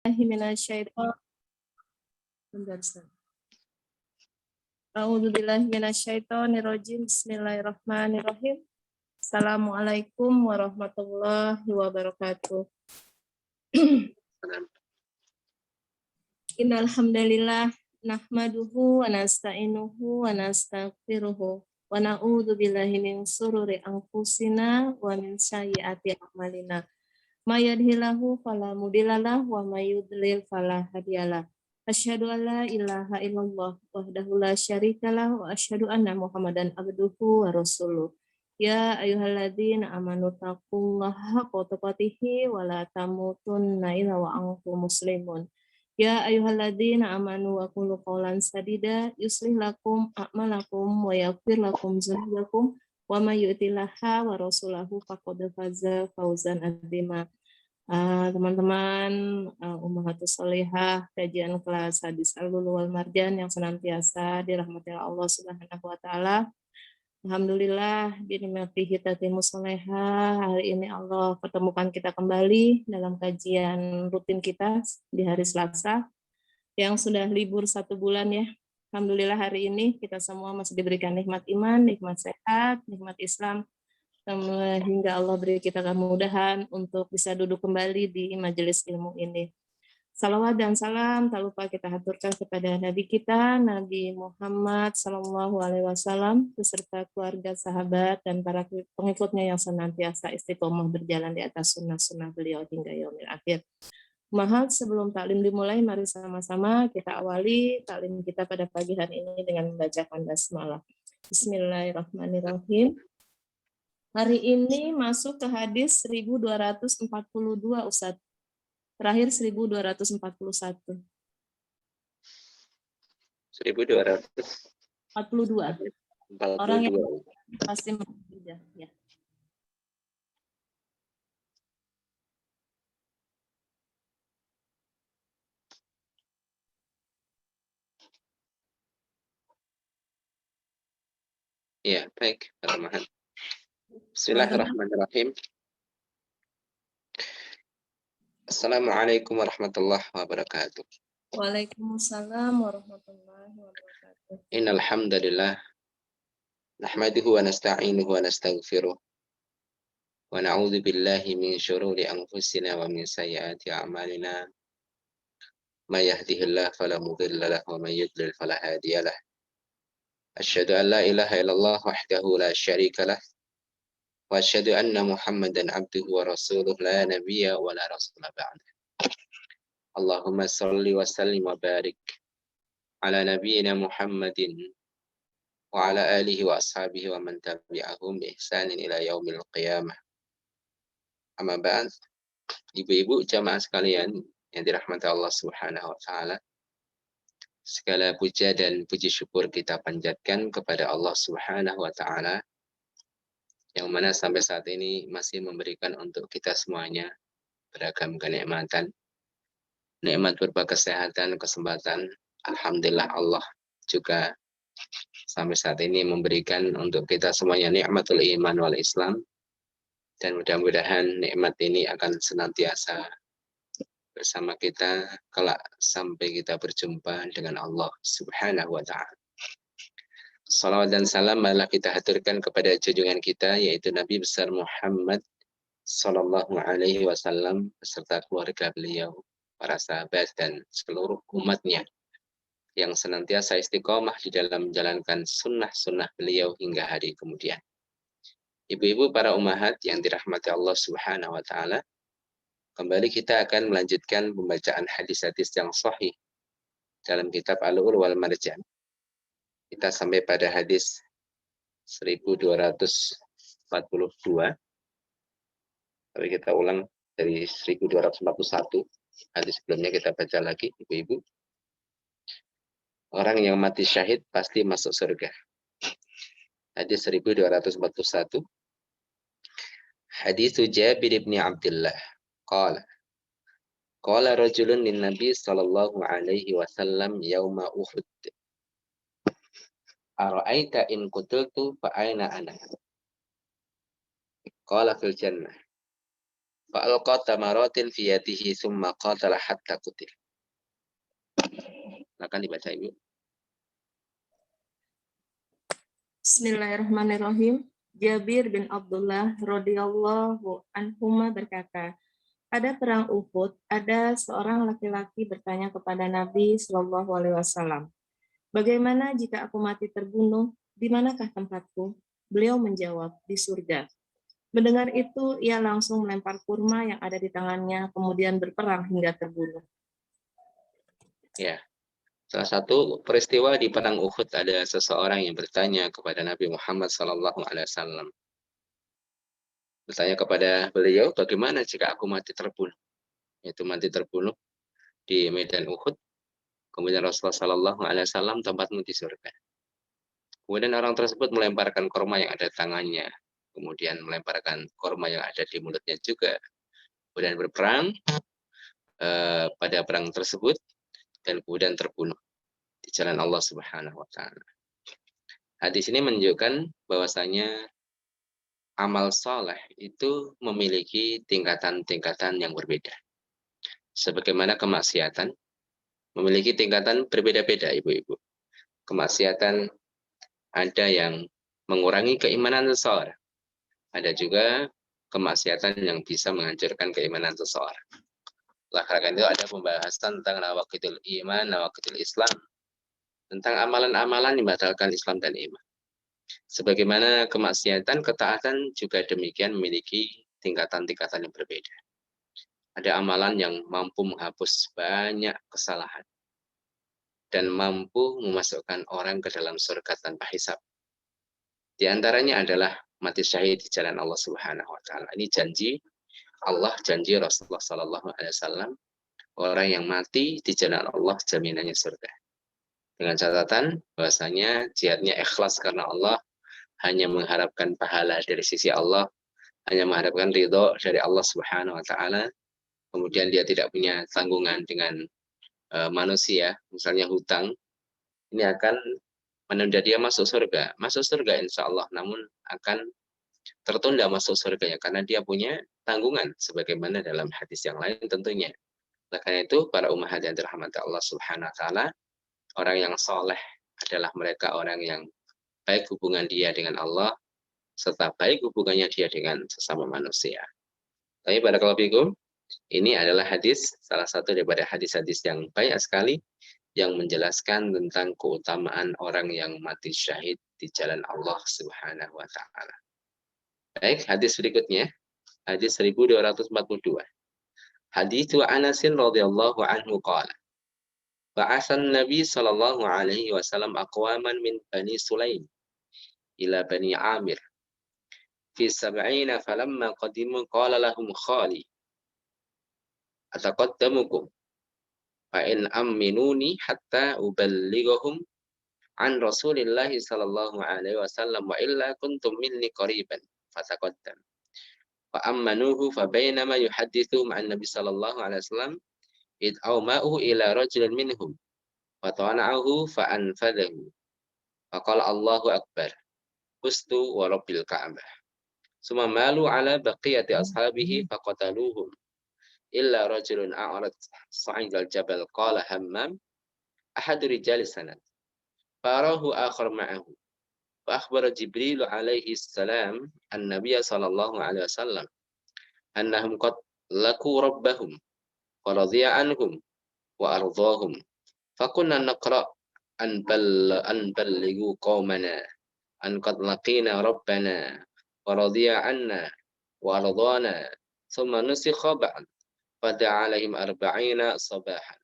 Bismillahirrahmanirrahim. Assalamualaikum warahmatullahi wabarakatuh. Innal hamdalillah nahmaduhu wa nasta'inuhu wa nastaghfiruhu wa na'udzu billahi min shururi anfusina wa min sayyiati a'malina. May yahdihillahu fala mudhillalah wa may yudlil fala hadiyalah. Asyhadu an la ilaha illallah wahdahu la syarikalah wa asyhadu anna Muhammadan abduhu wa rasuluh. Ya ayyuhalladzina amanu taqullaha haqqa tuqatih wa la tamutunna illa wa antum muslimun. Ya ayyuhalladzina amanu wa qulu qawlan sadida yuslih lakum a'malakum wa yaghfir lakum dzunubakum wa may yuti'illah wa rasulahu faqad faza fawzan adzima. Teman-teman Ummahatus Sholihah, kajian kelas hadis Al-Lulu wal Marjan yang senantiasa dirahmati Allah Subhanahu wa taala. Alhamdulillah binikmatihi tatimus sholihah. Hari ini Allah pertemukan kita kembali dalam kajian rutin kita di hari Selasa yang sudah libur 1 bulan ya. Alhamdulillah hari ini kita semua masih diberikan nikmat iman, nikmat sehat, nikmat Islam, hingga Allah beri kita kemudahan untuk bisa duduk kembali di majelis ilmu ini. Salawat dan salam tak lupa kita haturkan kepada Nabi kita, Nabi Muhammad SAW, beserta keluarga, sahabat, dan para pengikutnya yang senantiasa istiqomah berjalan di atas sunnah-sunnah beliau hingga yaumil akhir. Mahal sebelum taklim dimulai, mari sama-sama kita awali taklim kita pada pagi hari ini dengan membacakan basmalah. Bismillahirrahmanirrahim. Hari ini masuk ke hadis 1242 Ustaz. Terakhir 1241. 1242. Orang yang pasti berbeda ya. Ya, baik, Pak Mahan. Bismillahirrahmanirrahim. Assalamualaikum warahmatullahi wabarakatuh. Waalaikumsalam warahmatullahi wabarakatuh. Innal hamdalillah nahmaduhu wa nasta'inuhu wa nastaghfiruh wa na'udzu billahi min syururi anfusina wa min sayyiati a'malina. May yahdihillahu fala mudilla lahu wa may yudlil fala hadiyalah. Asyhadu an la ilaha illallah wahdahu la syarika lah. Wa asyhadu anna Muhammadan abduhu wa rasuluh la nabiyya wa la rasula ba'da. Allahumma salli wa sallim wa barik ala nabiyyina Muhammadin wa ala alihi wa ashabihi wa man tabi'ahum bi ihsanin ila yaumil qiyamah. Amma ba'd. Ibu-ibu jamaah sekalian yang dirahmati Allah Subhanahu wa taala. Segala puja dan puji syukur kita panjatkan kepada Allah Subhanahu wa taala yang mana sampai saat ini masih memberikan untuk kita semuanya beragam kenikmatan. Nikmat berupa kesehatan, kesempatan. Alhamdulillah Allah juga sampai saat ini memberikan untuk kita semuanya nikmatul iman wal Islam. Dan mudah-mudahan nikmat ini akan senantiasa bersama kita kelak sampai kita berjumpa dengan Allah Subhanahu wa taala. Salawat dan salam malah kita haturkan kepada junjungan kita yaitu Nabi besar Muhammad sallallahu alaihi wasallam beserta keluarga beliau, para sahabat dan seluruh umatnya yang senantiasa istiqomah di dalam menjalankan sunnah-sunnah beliau hingga hari kemudian. Ibu-ibu para ummahat yang dirahmati Allah Subhanahu wa taala, kembali kita akan melanjutkan pembacaan hadis-hadis yang sahih dalam kitab Al-Lulu wal Marjan. Kita sampai pada hadis 1242. Tapi kita ulang dari 1241. Hadis sebelumnya kita baca lagi, ibu-ibu. Orang yang mati syahid pasti masuk surga. Hadis 1241. Hadis Jabir bin Abdullah. Qala rajulun lin Nabi sallallahu alaihi wasallam yauma Uhud. Ara'aita in qutiltu fa aina ana? Qala fil jannah. Fa'alqa tamaratin fi yadihi thumma qatala hatta qutil. Silakan dibaca Ibu. Bismillahirrahmanirrahim. Jabir bin Abdullah radhiyallahu anhuma berkata, pada perang Uhud, ada seorang laki-laki bertanya kepada Nabi Shallallahu Alaihi Wasallam, bagaimana jika aku mati terbunuh? Di manakah tempatku? Beliau menjawab, di surga. Mendengar itu, ia langsung melempar kurma yang ada di tangannya, kemudian berperang hingga terbunuh. Ya, salah satu peristiwa di perang Uhud ada seseorang yang bertanya kepada Nabi Muhammad SAW. Bertanya kepada beliau, bagaimana jika aku mati terbunuh? Itu mati terbunuh di medan Uhud. Kemudian Rasulullah SAW tempatmu di surga. Kemudian orang tersebut melemparkan korma yang ada di tangannya. Kemudian melemparkan korma yang ada di mulutnya juga. Kemudian berperang pada perang tersebut dan kemudian terbunuh di jalan Allah Subhanahu wa taala. Hadis ini menunjukkan bahwasanya amal soleh itu memiliki tingkatan-tingkatan yang berbeda. Sebagaimana kemaksiatan memiliki tingkatan berbeda-beda, ibu-ibu. Kemaksiatan ada yang mengurangi keimanan seseorang. Ada juga kemaksiatan yang bisa menghancurkan keimanan seseorang. Oleh karena itu ada pembahasan tentang nawaqidul iman, nawaqidul Islam, tentang amalan-amalan yang membatalkan Islam dan iman. Sebagaimana kemaksiatan, ketaatan juga demikian memiliki tingkatan-tingkatan yang berbeda. Ada amalan yang mampu menghapus banyak kesalahan dan mampu memasukkan orang ke dalam surga tanpa hisab. Di antaranya adalah mati syahid di jalan Allah Subhanahu wa taala. Ini janji Allah, janji Rasulullah sallallahu alaihi wasallam, orang yang mati di jalan Allah jaminannya surga. Dengan catatan bahwasanya jihadnya ikhlas karena Allah, hanya mengharapkan pahala dari sisi Allah, hanya mengharapkan ridho dari Allah Subhanahu wa taala. Kemudian dia tidak punya tanggungan dengan manusia, misalnya hutang, ini akan menunda dia masuk surga. Masuk surga insya Allah, namun akan tertunda masuk surga ya, karena dia punya tanggungan, sebagaimana dalam hadis yang lain tentunya. Oleh karena itu, para ummahat yang dirahmati Allah Subhanahu wa taala, orang yang soleh adalah mereka orang yang baik hubungan dia dengan Allah, serta baik hubungannya dia dengan sesama manusia. Tapi barakallahu fikum, ini adalah hadis, salah satu daripada hadis-hadis yang banyak sekali yang menjelaskan tentang keutamaan orang yang mati syahid di jalan Allah Subhanahu wa taala. Baik, hadis berikutnya, hadis 1242. Hadis Anas radhiyallahu anhu qala, ba'atsan Nabi sallallahu alaihi wasallam aqwaman min Bani Sulaim ila Bani Amir fi sab'ina falamma qadimu qala lahum khali ataqaddamukum fa in amminuni hatta uballighahum an Rasulillahi sallallahu alaihi wasallam wa illa kuntum minni qariban fataqaddam fa ammanuhu fa bainama yuhaddithuhum an Nabi sallallahu alaihi wasallam id awma'uhu ila rajulin minhum fa ta'anahu fa anfadahu fa qala Allahu akbar ustu wa rabbil ka'bah summa malu ala baqiyati ashabihi fa qataluhum illa rajulun a'rad sa'idal jabal qala hammam ahadu rijali sanad farahu akhar ma'ahu fa akhbara Jibril alaihi salam an-nabiy sallallahu alaihi wasallam annahum qad laku rabbahum wa radhiya anhum wa ardahum fa kunna naqra an ballighu qaumana an qad laqina rabbana wa radhiya anna wa ardana thumma nusikha ba'd fada'a alaihim arba'ina sabahan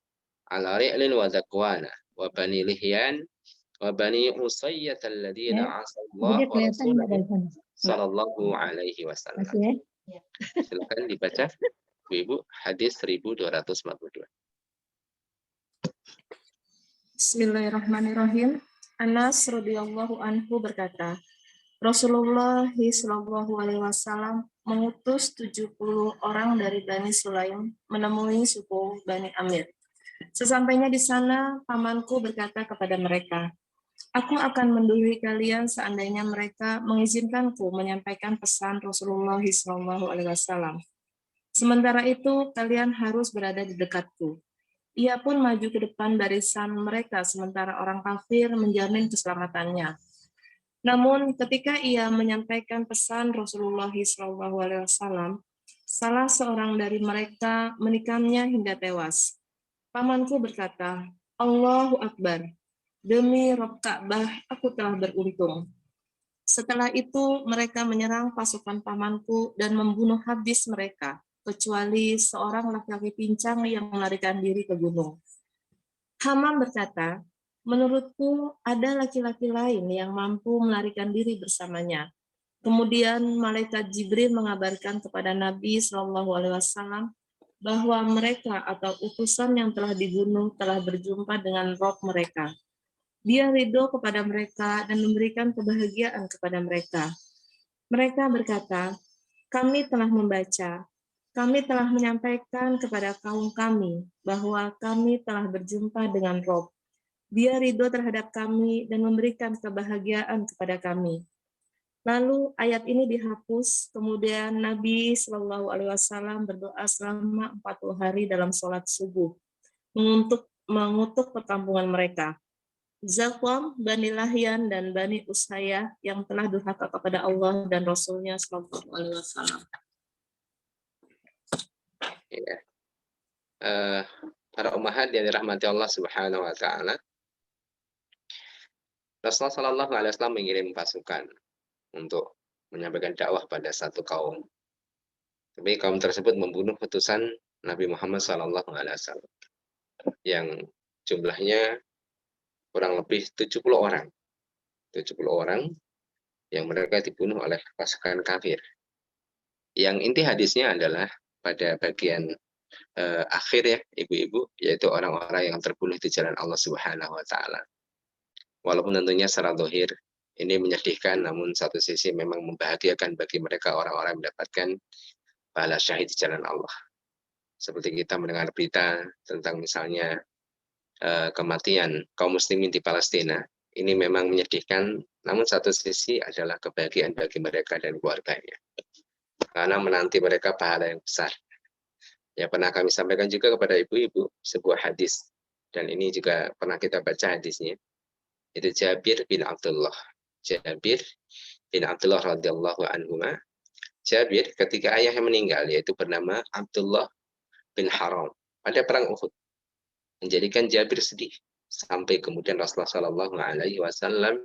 ala ri'lin wa zakwana wa bani lihyan wa bani usayyat alladhina asallahu wa rasulahu sallallahu alaihi wasallam. Silakan dibaca Ibu, hadis 1242. Bismillahirrahmanirrahim. Anas radhiyallahu anhu berkata, Rasulullah Shallallahu Alaihi Wasallam mengutus 70 orang dari Bani Sulaim menemui suku Bani Amir. Sesampainya di sana, pamanku berkata kepada mereka, aku akan mendahului kalian seandainya mereka mengizinkanku menyampaikan pesan Rasulullah Shallallahu Alaihi Wasallam. Sementara itu, kalian harus berada di dekatku. Ia pun maju ke depan barisan mereka, sementara orang kafir menjamin keselamatannya. Namun, ketika ia menyampaikan pesan Rasulullah SAW, salah seorang dari mereka menikamnya hingga tewas. Pamanku berkata, Allahu Akbar, demi Rob Ka'bah, aku telah beruntung. Setelah itu, mereka menyerang pasukan pamanku dan membunuh habis mereka, kecuali seorang laki-laki pincang yang melarikan diri ke gunung. Hamam berkata, menurutku ada laki-laki lain yang mampu melarikan diri bersamanya. Kemudian malaikat Jibril mengabarkan kepada Nabi Shallallahu Alaihi Wasallam bahwa mereka atau utusan yang telah dibunuh telah berjumpa dengan roh mereka. Dia ridho kepada mereka dan memberikan kebahagiaan kepada mereka. Mereka berkata, kami telah membaca, kami telah menyampaikan kepada kaum kami bahwa kami telah berjumpa dengan Rob. Dia ridho terhadap kami dan memberikan kebahagiaan kepada kami. Lalu ayat ini dihapus, kemudian Nabi Shallallahu Alaihi Wasallam berdoa selama 40 hari dalam sholat subuh, mengutuk perkampungan mereka. Zakwam, Bani Lahyan, dan Bani Usayah yang telah durhaka kepada Allah dan Rasulnya Shallallahu Alaihi Wasallam. Ya. Para ummahat yang dirahmati Allah Subhanahu wa taala. Rasulullah Shallallahu alaihi wasallam mengirim pasukan untuk menyampaikan dakwah pada satu kaum. Tapi kaum tersebut membunuh utusan Nabi Muhammad Shallallahu alaihi wasallam yang jumlahnya kurang lebih 70 orang. 70 orang yang mereka dibunuh oleh pasukan kafir. Yang inti hadisnya adalah pada bagian akhir ya, ibu-ibu, yaitu orang-orang yang terbunuh di jalan Allah Subhanahu wa taala. Walaupun tentunya secara zahir ini menyedihkan, namun satu sisi memang membahagiakan bagi mereka orang-orang yang mendapatkan pahala syahid di jalan Allah. Seperti kita mendengar berita tentang misalnya kematian kaum muslimin di Palestina. Ini memang menyedihkan, namun satu sisi adalah kebahagiaan bagi mereka dan keluarganya. Karena menanti mereka pahala yang besar. Ya, pernah kami sampaikan juga kepada ibu-ibu sebuah hadis. Dan ini juga pernah kita baca hadisnya. Itu Jabir bin Abdullah. Jabir bin Abdullah radhiyallahu anhuma. Jabir ketika ayahnya meninggal, yaitu bernama Abdullah bin Haram pada perang Uhud, menjadikan Jabir sedih sampai kemudian Rasulullah Shallallahu Alaihi Wasallam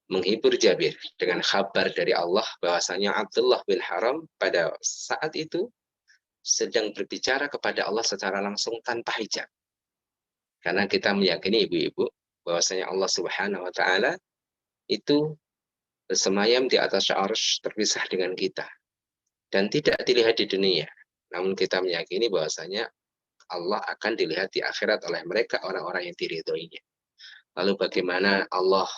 menghibur Jabir dengan kabar dari Allah bahwasanya Abdullah bin Haram pada saat itu sedang berbicara kepada Allah secara langsung tanpa hijab. Karena kita meyakini ibu-ibu bahwasanya Allah Subhanahu Wa Taala itu bersemayam di atas arsy terpisah dengan kita dan tidak dilihat di dunia. Namun kita meyakini bahwasanya Allah akan dilihat di akhirat oleh mereka orang-orang yang diridhoinya. Lalu bagaimana Allah,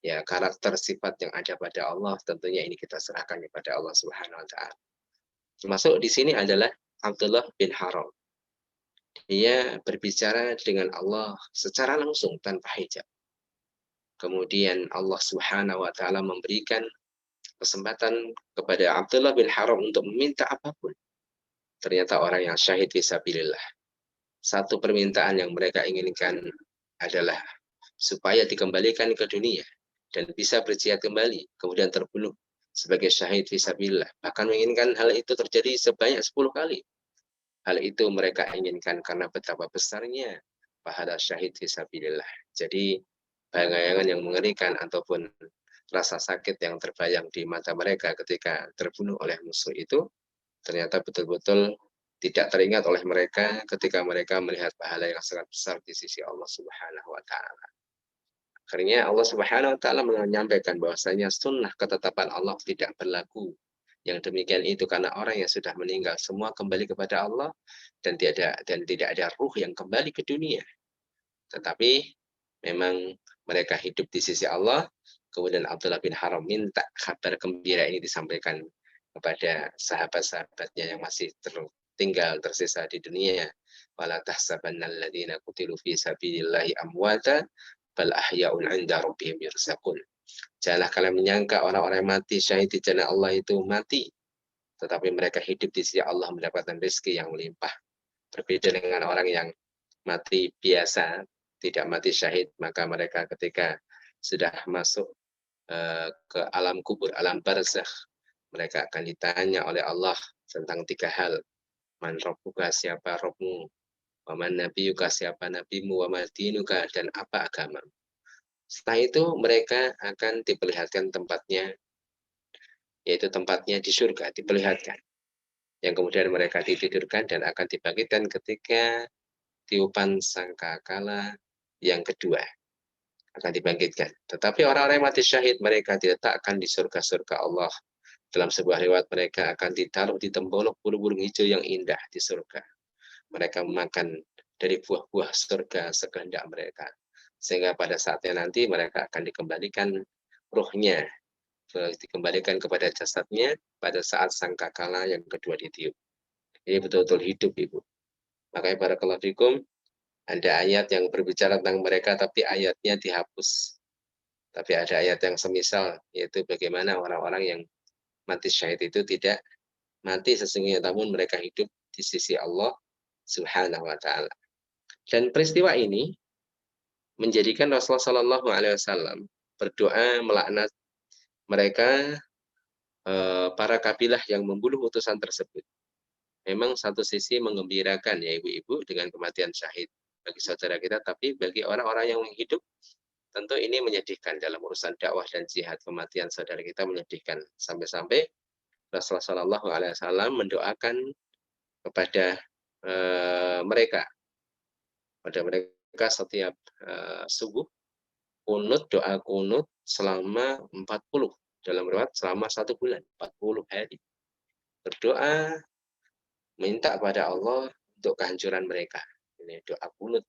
ya karakter sifat yang ada pada Allah, tentunya ini kita serahkan kepada Allah Subhanahu wa taala. Termasuk di sini adalah Abdullah bin Haram. Dia berbicara dengan Allah secara langsung tanpa hijab. Kemudian Allah Subhanahu wa taala memberikan kesempatan kepada Abdullah bin Haram untuk meminta apapun. Ternyata orang yang syahid fisabilillah. Satu permintaan yang mereka inginkan adalah supaya dikembalikan ke dunia dan bisa berjihad kembali, kemudian terbunuh sebagai syahid fisabilillah. Bahkan menginginkan hal itu terjadi sebanyak 10 kali. Hal itu mereka inginkan karena betapa besarnya pahala syahid fisabilillah. Jadi bayangan yang mengerikan ataupun rasa sakit yang terbayang di mata mereka ketika terbunuh oleh musuh itu ternyata betul-betul tidak teringat oleh mereka ketika mereka melihat pahala yang sangat besar di sisi Allah Subhanahu wa taala. Akhirnya Allah Subhanahu wa taala menyampaikan bahwasanya sunnah ketetapan Allah tidak berlaku. Yang demikian itu karena orang yang sudah meninggal semua kembali kepada Allah dan tidak ada ruh yang kembali ke dunia. Tetapi memang mereka hidup di sisi Allah. Kemudian Abdullah bin Haram minta kabar gembira ini disampaikan kepada sahabat-sahabatnya yang masih tinggal tersisa di dunia. Wala tahsabannal ladzina qutilu fi sabilillahi amwata bal ahya'un 'inda rabbihim yurzaqun. Janganlah kalian menyangka orang-orang yang mati syahid di jalan Allah itu mati, tetapi mereka hidup di sisi Allah mendapatkan rezeki yang melimpah. Berbeda dengan orang yang mati biasa, tidak mati syahid, maka mereka ketika sudah masuk ke alam kubur, alam barzakh, mereka akan ditanya oleh Allah tentang 3 hal. Man rabbuka, siapa Rabbmu, wa man nabiyuka, siapa nabimu, wa ma dinuka, dan apa agama. Setelah itu mereka akan diperlihatkan tempatnya, yaitu tempatnya di surga, diperlihatkan. Yang kemudian mereka ditidurkan dan akan dibangkitkan ketika tiupan sangkakala yang kedua akan dibangkitkan. Tetapi orang-orang yang mati syahid mereka diletakkan di surga-surga Allah. Dalam sebuah riwayat mereka akan ditaruh di tembolok burung-burung hijau yang indah di surga. Mereka memakan dari buah-buah surga sekehendak mereka. Sehingga pada saatnya nanti mereka akan dikembalikan ruhnya, dikembalikan kepada jasadnya pada saat sangkakala yang kedua ditiup. Ini betul-betul hidup, Ibu. Makanya barakallahu fikum, ada ayat yang berbicara tentang mereka tapi ayatnya dihapus. Tapi ada ayat yang semisal, yaitu bagaimana orang-orang yang mati syahid itu tidak mati sesungguhnya, namun mereka hidup di sisi Allah Subhanahu wa taala. Dan peristiwa ini menjadikan Rasulullah Shallallahu alaihi wasallam berdoa melaknat mereka, para kabilah yang membunuh utusan tersebut. Memang satu sisi menggembirakan ya ibu-ibu dengan kematian syahid bagi saudara kita, tapi bagi orang-orang yang hidup tentu ini menyedihkan dalam urusan dakwah dan jihad. Kematian saudara kita menyedihkan, sampai-sampai Rasulullah Shallallahu alaihi wasallam mendoakan kepada mereka setiap subuh kunut, doa kunut selama 40, dalam riwayat selama 1 bulan, 40 hari. Berdoa minta pada Allah untuk kehancuran mereka. Ini doa kunut.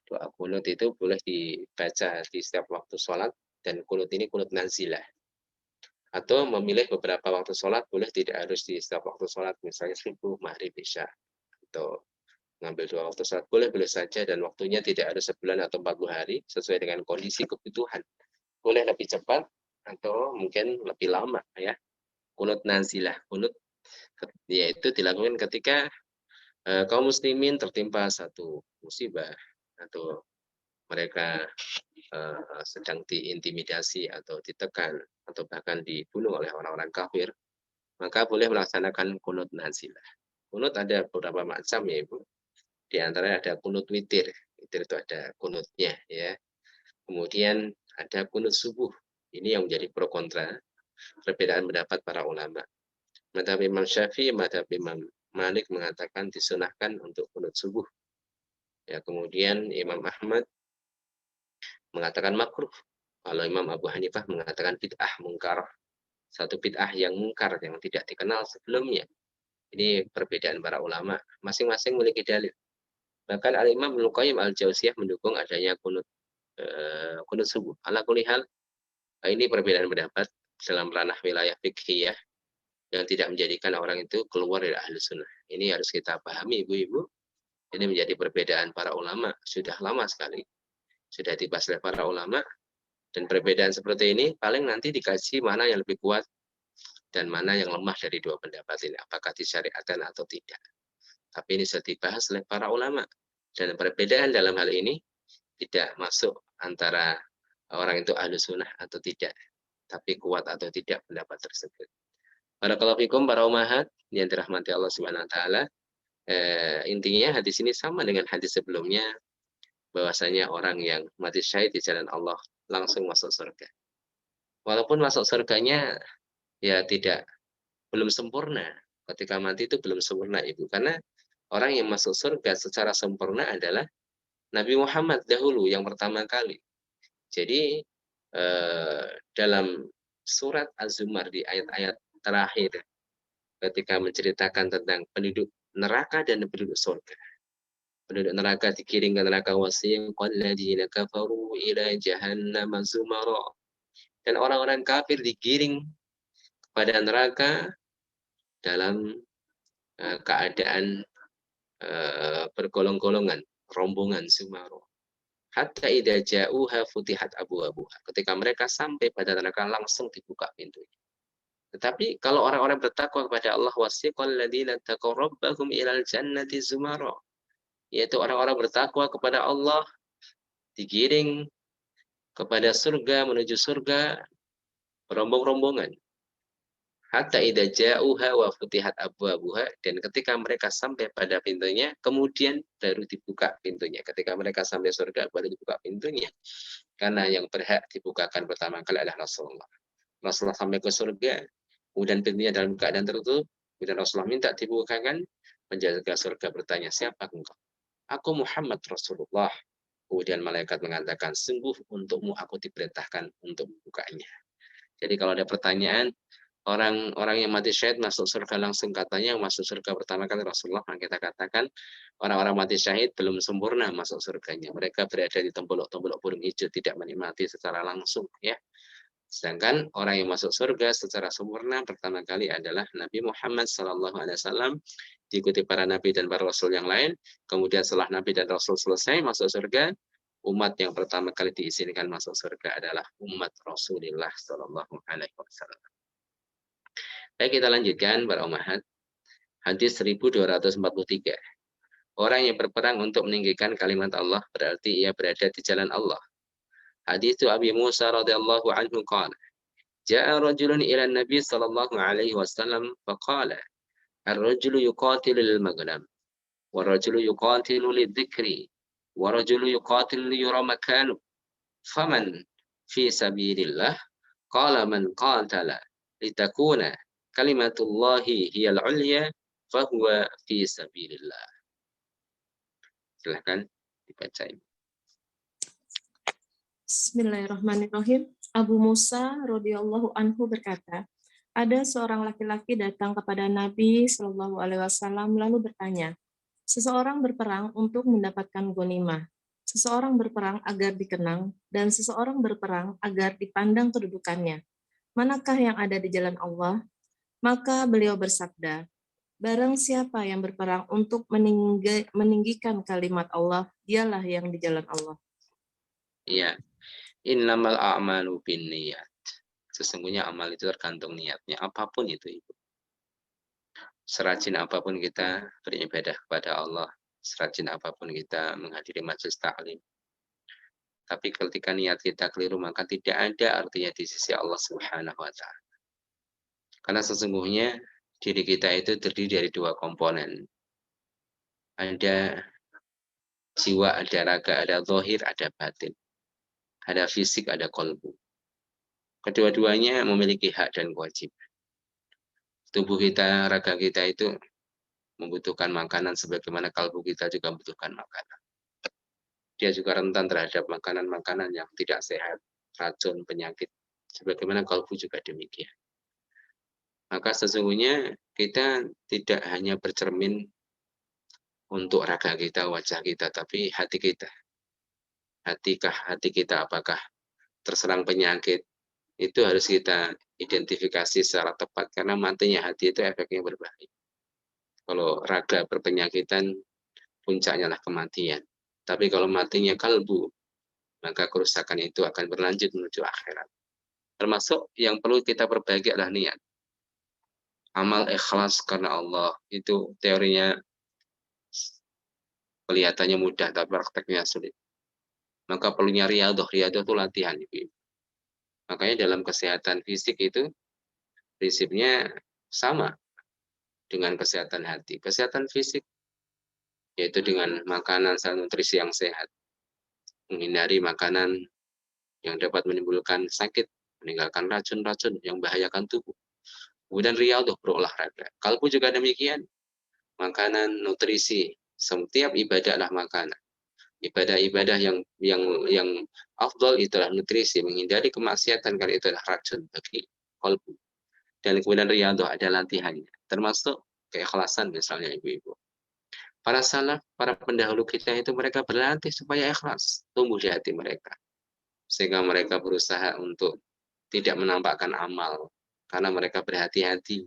Doa kunut itu boleh dibaca di setiap waktu sholat, dan kunut ini kunut nazilah. Atau memilih beberapa waktu sholat, boleh tidak harus di setiap waktu sholat, misalnya subuh, maghrib, isya. Atau ngambil 2 waktu sholat, boleh saja, dan waktunya tidak harus sebulan atau 40 hari, sesuai dengan kondisi kebutuhan. Boleh lebih cepat, atau mungkin lebih lama ya. Kunut nazilah, kunut yaitu dilakukan ketika kaum muslimin tertimpa satu musibah, atau mereka sedang diintimidasi atau ditekan atau bahkan dibunuh oleh orang-orang kafir, maka boleh melaksanakan kunut nazilah. Kunut ada beberapa macam ya Ibu. Di antaranya ada kunut witir. Witir itu ada kunutnya ya. Kemudian ada kunut subuh. Ini yang menjadi pro kontra perbedaan pendapat para ulama. Madhab Imam Syafi'i, madhab Imam Malik mengatakan disunahkan untuk kunut subuh. Ya, kemudian Imam Ahmad mengatakan makruh. Kalau Imam Abu Hanifah mengatakan bid'ah mungkar. Satu bid'ah yang mungkar, yang tidak dikenal sebelumnya. Ini perbedaan para ulama. Masing-masing memiliki dalil. Bahkan Al-Imam Ibnu Qayyim Al-Jauziyah mendukung adanya kunut subuh. Ala kulli hal, ini perbedaan pendapat dalam ranah wilayah fiqhiyah yang tidak menjadikan orang itu keluar dari ahli sunnah. Ini harus kita pahami ibu-ibu. Ini menjadi perbedaan para ulama. Sudah lama sekali. Sudah dibahas oleh para ulama. Dan perbedaan seperti ini paling nanti dikaji mana yang lebih kuat dan mana yang lemah dari dua pendapat ini. Apakah disyariatkan atau tidak. Tapi ini sudah dibahas oleh para ulama. Dan perbedaan dalam hal ini tidak masuk antara orang itu ahli sunnah atau tidak. Tapi kuat atau tidak pendapat tersebut. Barakallahu fikum para umahat yang dirahmati Allah Subhanahu wa taala. Intinya hadis ini sama dengan hadis sebelumnya, bahwasanya orang yang mati syahid di jalan Allah langsung masuk surga. Walaupun masuk surganya ya belum sempurna. Ketika mati itu belum sempurna Ibu, karena orang yang masuk surga secara sempurna adalah Nabi Muhammad dahulu yang pertama kali. Jadi dalam surat Az-Zumar di ayat-ayat terakhir ketika menceritakan tentang penduduk neraka dan penduduk surga. Penduduk neraka dikirim ke neraka, wasiqal ladzina kafaru ila jahannam zumara. Dan orang-orang kafir digiring kepada neraka dalam keadaan bergolong-golongan, rombongan zumara. Hatta idza ja'uha futihat abwabuha. Ketika mereka sampai pada neraka langsung dibuka pintunya. Tetapi kalau orang-orang bertakwa kepada Allah, wasiqal ladzina taqaw rabbahum ilal jannati zumara, yaitu orang-orang bertakwa kepada Allah digiring kepada surga, menuju surga rombong-rombongan. Hatta idza ja'uha wa futihat abwabuha, dan ketika mereka sampai pada pintunya, kemudian baru dibuka pintunya. Ketika mereka sampai surga baru dibuka pintunya. Karena yang berhak dibukakan pertama kali adalah Rasulullah. Rasulullah sampai ke surga, kemudian pintunya dalam keadaan tertutup, kemudian Rasulullah minta dibukakan, penjaga surga bertanya, siapa engkau? Aku Muhammad Rasulullah. Kemudian malaikat mengatakan, sungguh untukmu aku diperintahkan untuk membukanya. Jadi kalau ada pertanyaan, orang-orang yang mati syahid masuk surga langsung, katanya yang masuk surga pertama kali Rasulullah, maka kita katakan orang-orang mati syahid belum sempurna masuk surganya. Mereka berada di tembok-tembok burung hijau, tidak menikmati secara langsung, ya. Sedangkan orang yang masuk surga secara sempurna pertama kali adalah Nabi Muhammad SAW, diikuti para nabi dan para rasul yang lain. Kemudian setelah nabi dan rasul selesai masuk surga, umat yang pertama kali diizinkan masuk surga adalah umat Rasulullah SAW. Baik, kita lanjutkan para umat. Hadis 1243. Orang yang berperang untuk meninggikan kalimat Allah berarti ia berada di jalan Allah. Hadis Abi Musa radhiyallahu anhu qala, ja'a rajulun ila Nabi sallallahu alaihi wasallam faqala, ar-rajulu yuqatilu lil maghnam, wa rajulu yuqatilu lidh-dhikri, wa rajulu yuqatilu liyura makanu, faman fi sabilillah? Qala man qatala litakuna kalimatullahi hiyal ulya fahuwa fi sabilillah. Silahkan dibacain. Bismillahirrahmanirrahim. Abu Musa radhiyallahu anhu berkata, ada seorang laki-laki datang kepada Nabi Shallallahu Alaihi Wasallam lalu bertanya, seseorang berperang untuk mendapatkan ghanimah, seseorang berperang agar dikenang, dan seseorang berperang agar dipandang kedudukannya. Manakah yang ada di jalan Allah? Maka beliau bersabda, barang siapa yang berperang untuk meninggikan kalimat Allah, dialah yang di jalan Allah. Iya. Innamal a'malu binniyat. Sesungguhnya amal itu tergantung niatnya, apapun itu, Ibu. Serajin apapun kita beribadah kepada Allah, serajin apapun kita menghadiri majelis ta'lim, tapi ketika niat kita keliru, maka tidak ada artinya di sisi Allah Subhanahu wa Ta'ala. Karena sesungguhnya diri kita itu terdiri dari dua komponen. Ada jiwa, ada raga, ada zahir, ada batin. Ada fisik, ada kolbu. Kedua-duanya memiliki hak dan kewajiban. Tubuh kita, raga kita itu membutuhkan makanan sebagaimana kalbu kita juga membutuhkan makanan. Dia juga rentan terhadap makanan-makanan yang tidak sehat, racun, penyakit. Sebagaimana kalbu juga demikian. Maka sesungguhnya kita tidak hanya bercermin untuk raga kita, wajah kita, tapi hati kita. Hati kita apakah terserang penyakit? Itu harus kita identifikasi secara tepat, karena matinya hati itu efeknya berbahaya. Kalau raga berpenyakitan, puncaknya lah kematian. Tapi kalau matinya kalbu, maka kerusakan itu akan berlanjut menuju akhirat. Termasuk yang perlu kita perbaiki adalah niat. Amal ikhlas karena Allah, itu teorinya kelihatannya mudah, tapi prakteknya sulit. Maka perlunya riyadhah. Riyadhah itu latihan. Makanya dalam kesehatan fisik itu prinsipnya sama dengan kesehatan hati. Kesehatan fisik yaitu dengan makanan dan nutrisi yang sehat. Menghindari makanan yang dapat menimbulkan sakit, meninggalkan racun-racun yang membahayakan tubuh. Kemudian riyadhah, berolahraga. Kalbu juga demikian. Makanan, nutrisi, setiap ibadah adalah makanan. Ibadah-ibadah yang afdal itulah nutrisi, menghindari kemaksiatan karena itu adalah racun bagi kalbu. Dan kemudian riyadhah ada latihannya, termasuk keikhlasan misalnya ibu-ibu. Para salaf, para pendahulu kita itu mereka berlatih supaya ikhlas tumbuh di hati mereka. Sehingga mereka berusaha untuk tidak menampakkan amal, karena mereka berhati-hati.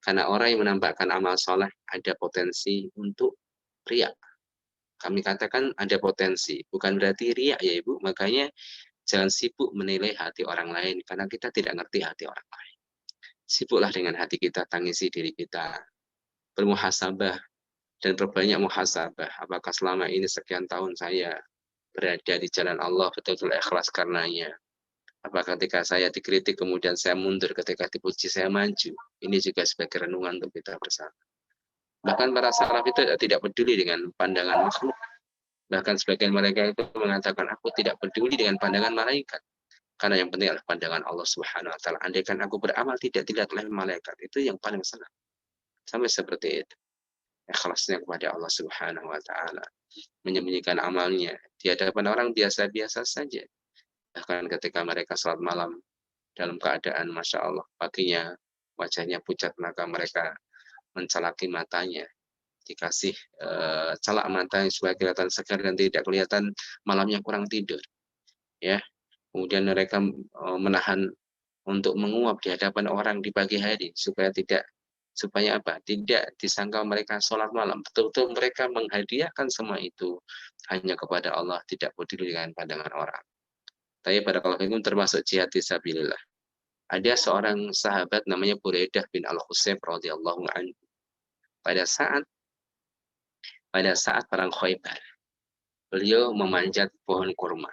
Karena orang yang menampakkan amal soleh ada potensi untuk riak. Kami katakan ada potensi, bukan berarti riak ya Ibu. Makanya jangan sibuk menilai hati orang lain, karena kita tidak ngerti hati orang lain. sibuklah dengan hati kita, tangisi diri kita, bermuhasabah dan perbanyak muhasabah. Apakah selama ini sekian tahun saya berada di jalan Allah betul-betul ikhlas karenanya? Apakah ketika saya dikritik kemudian saya mundur, ketika dipuji saya maju? Ini juga sebagai renungan untuk kita bersama. Bahkan para salaf itu tidak peduli dengan pandangan makhluk. Bahkan sebagian mereka itu mengatakan, aku tidak peduli dengan pandangan malaikat. Karena yang penting adalah pandangan Allah Subhanahu wa taala. Andaikan aku beramal tidak dilihat oleh malaikat, itu yang paling senang. Sampai seperti itu. Ikhlasnya kepada Allah Subhanahu wa taala. Menyembunyikan amalnya di hadapan orang biasa-biasa saja. Bahkan ketika mereka salat malam dalam keadaan Masya Allah, paginya wajahnya pucat, maka mereka mencelaki matanya, dikasih celak mata supaya kelihatan segar dan tidak kelihatan malamnya kurang tidur, ya. Kemudian mereka menahan untuk menguap di hadapan orang di pagi hari supaya apa? Tidak disangka mereka sholat malam. Betul-betul mereka menghadiahkan semua itu hanya kepada Allah, tidak peduli dengan pandangan orang. Tapi pada kalau itu termasuk jihad fisabilillah. Ada seorang sahabat namanya Buraidah bin Al-Husayb radhiyallahu anhu. Pada saat perang Khaybar, beliau memanjat pohon kurma.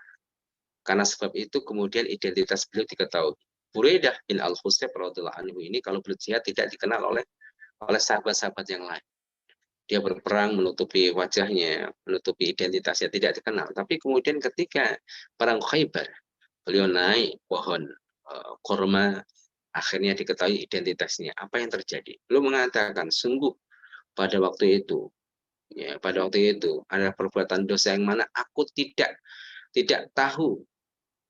Karena sebab itu kemudian identitas beliau diketahui. Buraidah bin Al-Husayb radhiyallahu anhu ini kalau berjihad tidak dikenal oleh sahabat-sahabat yang lain. Dia berperang menutupi wajahnya, menutupi identitasnya, tidak dikenal. Tapi kemudian ketika perang Khaybar, beliau naik pohon kurma, akhirnya diketahui identitasnya. Apa yang terjadi? Beliau mengatakan, sungguh pada waktu itu, ada perbuatan dosa yang mana aku tidak tahu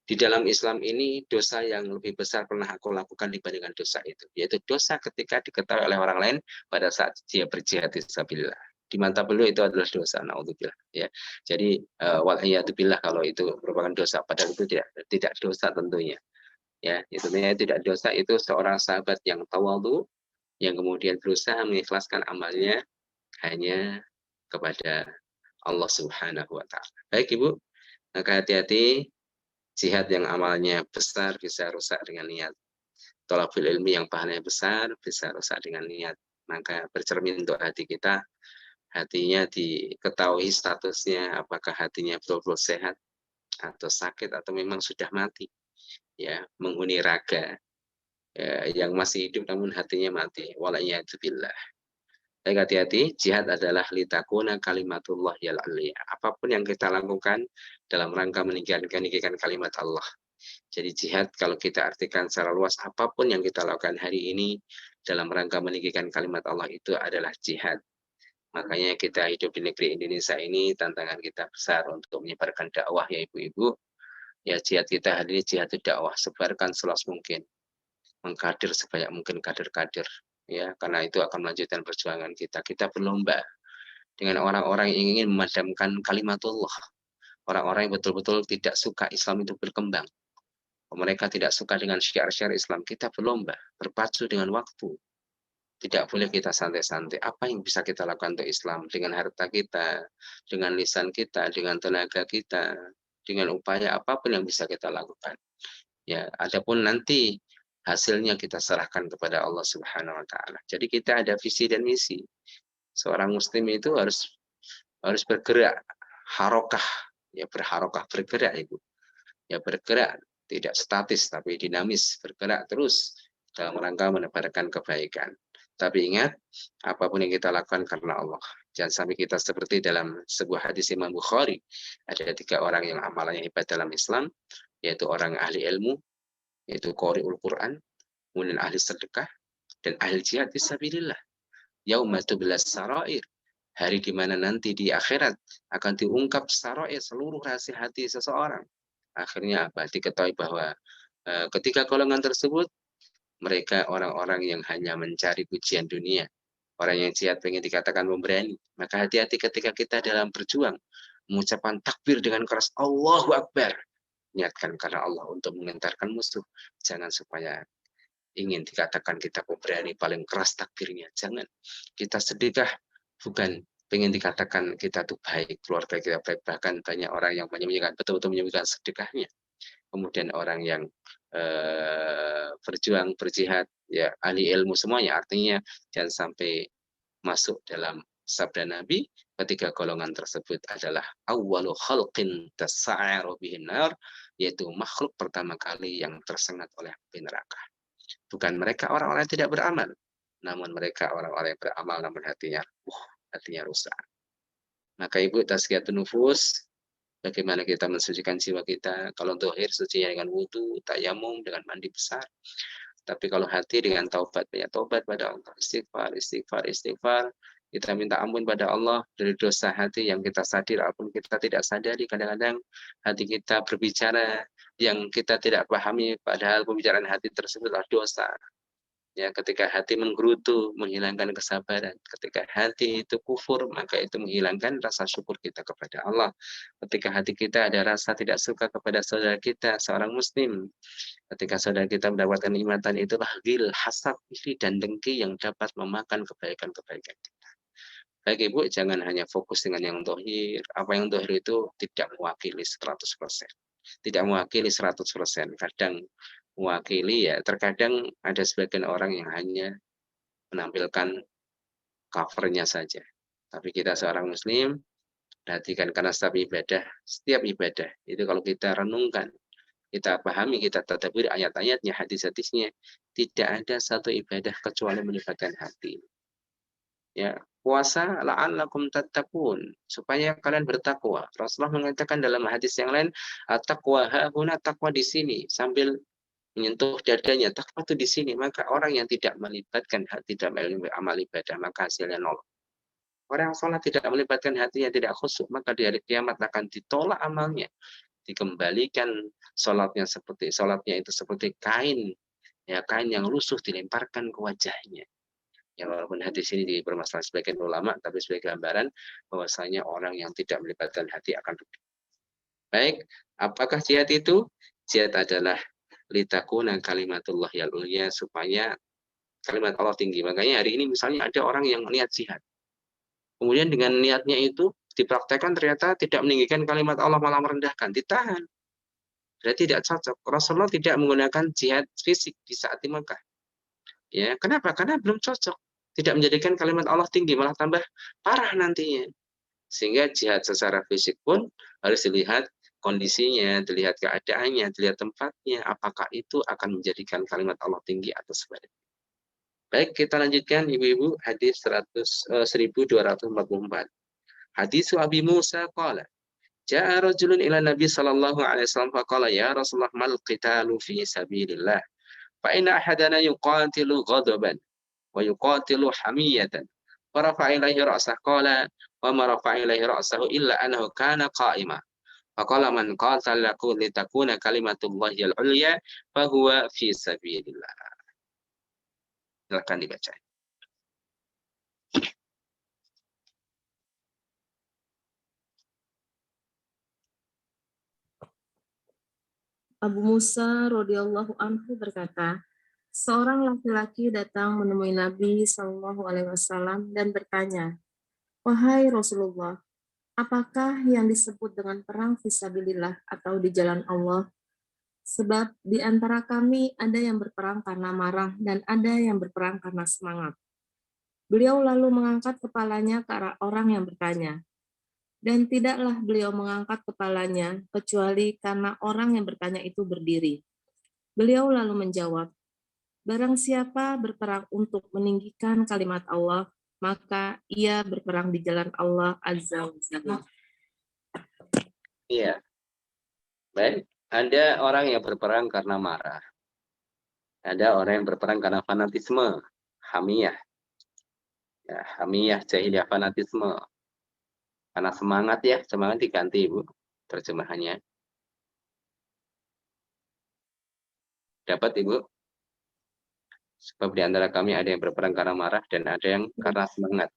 di dalam Islam ini dosa yang lebih besar pernah aku lakukan dibandingkan dosa itu, yaitu dosa ketika diketahui oleh orang lain pada saat dia berjihad fisabilillah. Di mata beliau itu adalah dosa, naudzubillah, ya. Jadi waliyatubillah kalau itu merupakan dosa, padahal itu tidak dosa tentunya. Ya, itu tidak dosa, itu seorang sahabat yang tawadhu, yang kemudian berusaha mengikhlaskan amalnya hanya kepada Allah Subhanahu wa taala. Baik, Ibu, maka hati-hati. Jihad yang amalnya besar bisa rusak dengan niat. Thalabul ilmi yang pahalanya besar bisa rusak dengan niat. Maka bercermin untuk hati kita, hatinya diketahui statusnya, apakah hatinya betul-betul sehat atau sakit atau memang sudah mati. Ya, menghuni raga ya, yang masih hidup namun hatinya mati. Wala'iyatubillah. Baik, hati-hati, jihad adalah litakuna kalimatullah yal aliyah. Apapun yang kita lakukan dalam rangka meninggikan kalimat Allah. Jadi jihad kalau kita artikan secara luas, apapun yang kita lakukan hari ini dalam rangka meninggikan kalimat Allah itu adalah jihad. Makanya kita hidup di negeri Indonesia ini, tantangan kita besar untuk menyebarkan dakwah ya ibu-ibu. Ya jihad kita hari ini jihad dakwah, sebarkan seluas mungkin. Mengkader sebanyak mungkin kader-kader. Ya, karena itu akan melanjutkan perjuangan kita. Kita berlomba dengan orang-orang yang ingin memadamkan kalimatullah. Orang-orang yang betul-betul tidak suka Islam itu berkembang. Mereka tidak suka dengan syiar-syiar Islam. Kita berlomba, berpacu dengan waktu. Tidak boleh kita santai-santai. Apa yang bisa kita lakukan untuk Islam? Dengan harta kita, dengan lisan kita, dengan tenaga kita, dengan upaya apapun yang bisa kita lakukan. Ya, adapun nanti hasilnya kita serahkan kepada Allah Subhanahu wa taala. Jadi kita ada visi dan misi. Seorang muslim itu harus bergerak, harokah, ya berharokah, bergerak Ibu. Ya bergerak, tidak statis tapi dinamis, bergerak terus dalam rangka menebarkan kebaikan. Tapi ingat, apapun yang kita lakukan karena Allah. Jangan sampai kita seperti dalam sebuah hadis Imam Bukhari, ada 3 orang yang amalannya hebat dalam Islam, yaitu orang ahli ilmu, yaitu qari'ul Quran, kemudian ahli sedekah, dan ahli jihad fisabilillah. Yauma tublas sarair, hari di mana nanti di akhirat akan diungkap sarair, seluruh rahasia hati seseorang. Akhirnya apa? Diketahui bahwa ketika golongan tersebut, mereka orang-orang yang hanya mencari pujian dunia. Orang yang jihad pengen dikatakan pemberani. Maka hati-hati ketika kita dalam berjuang, mengucapkan takbir dengan keras, Allahu Akbar. Niatkan karena Allah untuk mengentarkan musuh. Jangan supaya ingin dikatakan kita pemberani paling keras takbirnya. Jangan. Kita sedekah bukan pengen dikatakan kita tuh baik, keluarga kita baik. Bahkan banyak orang yang menyembunyikan, betul-betul menyembunyikan sedekahnya. Kemudian orang yang berjuang, berjihad, ya ahli ilmu semuanya, artinya jangan sampai masuk dalam sabda Nabi ketiga golongan tersebut adalah awwalu khalqin tasa'aru bihin nar, yaitu makhluk pertama kali yang tersengat oleh api neraka. Bukan mereka orang-orang yang tidak beramal, namun mereka orang-orang yang beramal namun hatinya rusak. Maka ibu tazkiyatun nufus, bagaimana kita mensucikan jiwa kita. Kalau zahir sucinya dengan wudu, tayamum, dengan mandi besar. Tapi kalau hati dengan taubat, ya taubat pada Allah, istighfar, istighfar, istighfar. Kita minta ampun pada Allah dari dosa hati yang kita sadar ataupun kita tidak sadari. Kadang-kadang hati kita berbicara yang kita tidak pahami, padahal pembicaraan hati tersebut adalah dosa. Ya, ketika hati menggerutu, menghilangkan kesabaran. Ketika hati itu kufur, maka itu menghilangkan rasa syukur kita kepada Allah. Ketika hati kita ada rasa tidak suka kepada saudara kita, seorang muslim, ketika saudara kita mendapatkan nikmatan, itulah ghil, hasad, iri, dan dengki yang dapat memakan kebaikan-kebaikan kita. Baik ibu, jangan hanya fokus dengan yang dohir. Apa yang dohir itu tidak mewakili 100%. Tidak mewakili 100%. Kadang mewakili, ya terkadang ada sebagian orang yang hanya menampilkan covernya saja. Tapi kita seorang muslim, perhatikan, karena setiap ibadah itu kalau kita renungkan, kita pahami, kita tadabbur ayat-ayatnya, hadis-hadisnya, tidak ada satu ibadah kecuali melibatkan hati. Ya, puasa la'allakum tattaqun, supaya kalian bertakwa. Rasulullah mengatakan dalam hadis yang lain, at-taqwa hahuna, takwa di sini, sambil menyentuh dadanya, takwa itu di sini. Maka orang yang tidak melibatkan hati dalam amal ibadah, maka hasilnya nol. Orang yang sholat tidak melibatkan hatinya, tidak khusyuk, maka di hari kiamat akan ditolak amalnya, dikembalikan sholatnya itu seperti kain, ya kain yang lusuh dilemparkan ke wajahnya. Ya, walaupun hadis ini dipermasalahkan sebagian ulama, tapi sebagai gambaran bahwasanya orang yang tidak melibatkan hati akan rugi. Baik, apakah jihad itu? Jihad adalah litakuna kalimatullah yal ulya, supaya kalimat Allah tinggi. Makanya hari ini misalnya ada orang yang niat jihad, kemudian dengan niatnya itu dipraktekkan ternyata tidak meninggikan kalimat Allah, malah merendahkan, ditahan. Berarti tidak cocok. Rasulullah tidak menggunakan jihad fisik di saat di Mekah. Ya, kenapa? Karena belum cocok. Tidak menjadikan kalimat Allah tinggi, malah tambah parah nantinya. Sehingga jihad secara fisik pun harus dilihat kondisinya, dilihat keadaannya, dilihat tempatnya, apakah itu akan menjadikan kalimat Allah tinggi atau sebaliknya. Baik, kita lanjutkan ibu-ibu, hadis 1244. Hadis Abi Musa qala, ja'a rajulun ila Nabi sallallahu alaihi wasallam faqala ya Rasulullah mal qitalu fi sabilillah fa inna ahadana yuqatilu ghadaban wa yuqatilu hamiyatan. Farafa'a ilaihi ra'sah qala wa ma rafa'a ilaihi ra'sahu illa annahu kana qa'ima. Faqala man qatala litakuna kalimatullahi al-ulya fa huwa fi sabilillah. Silakan dibaca. Abu Musa radhiyallahu anhu berkata, seorang laki-laki datang menemui Nabi Shallallahu Alaihi Wasallam dan bertanya, wahai Rasulullah, apakah yang disebut dengan perang fisabilillah atau di jalan Allah? Sebab di antara kami ada yang berperang karena marah dan ada yang berperang karena semangat. Beliau lalu mengangkat kepalanya ke arah orang yang bertanya. Dan tidaklah beliau mengangkat kepalanya kecuali karena orang yang bertanya itu berdiri. Beliau lalu menjawab, barang siapa berperang untuk meninggikan kalimat Allah, maka ia berperang di jalan Allah Azza wa Jalla. Iya. Baik, ada orang yang berperang karena marah. Ada orang yang berperang karena fanatisme, hamiyah. Ya, hamiyah, jahiliyah, fanatisme. Karena semangat, ya, semangat diganti Ibu terjemahannya. Dapat Ibu? Sebab di antara kami ada yang berperang karena marah dan ada yang karena semangat.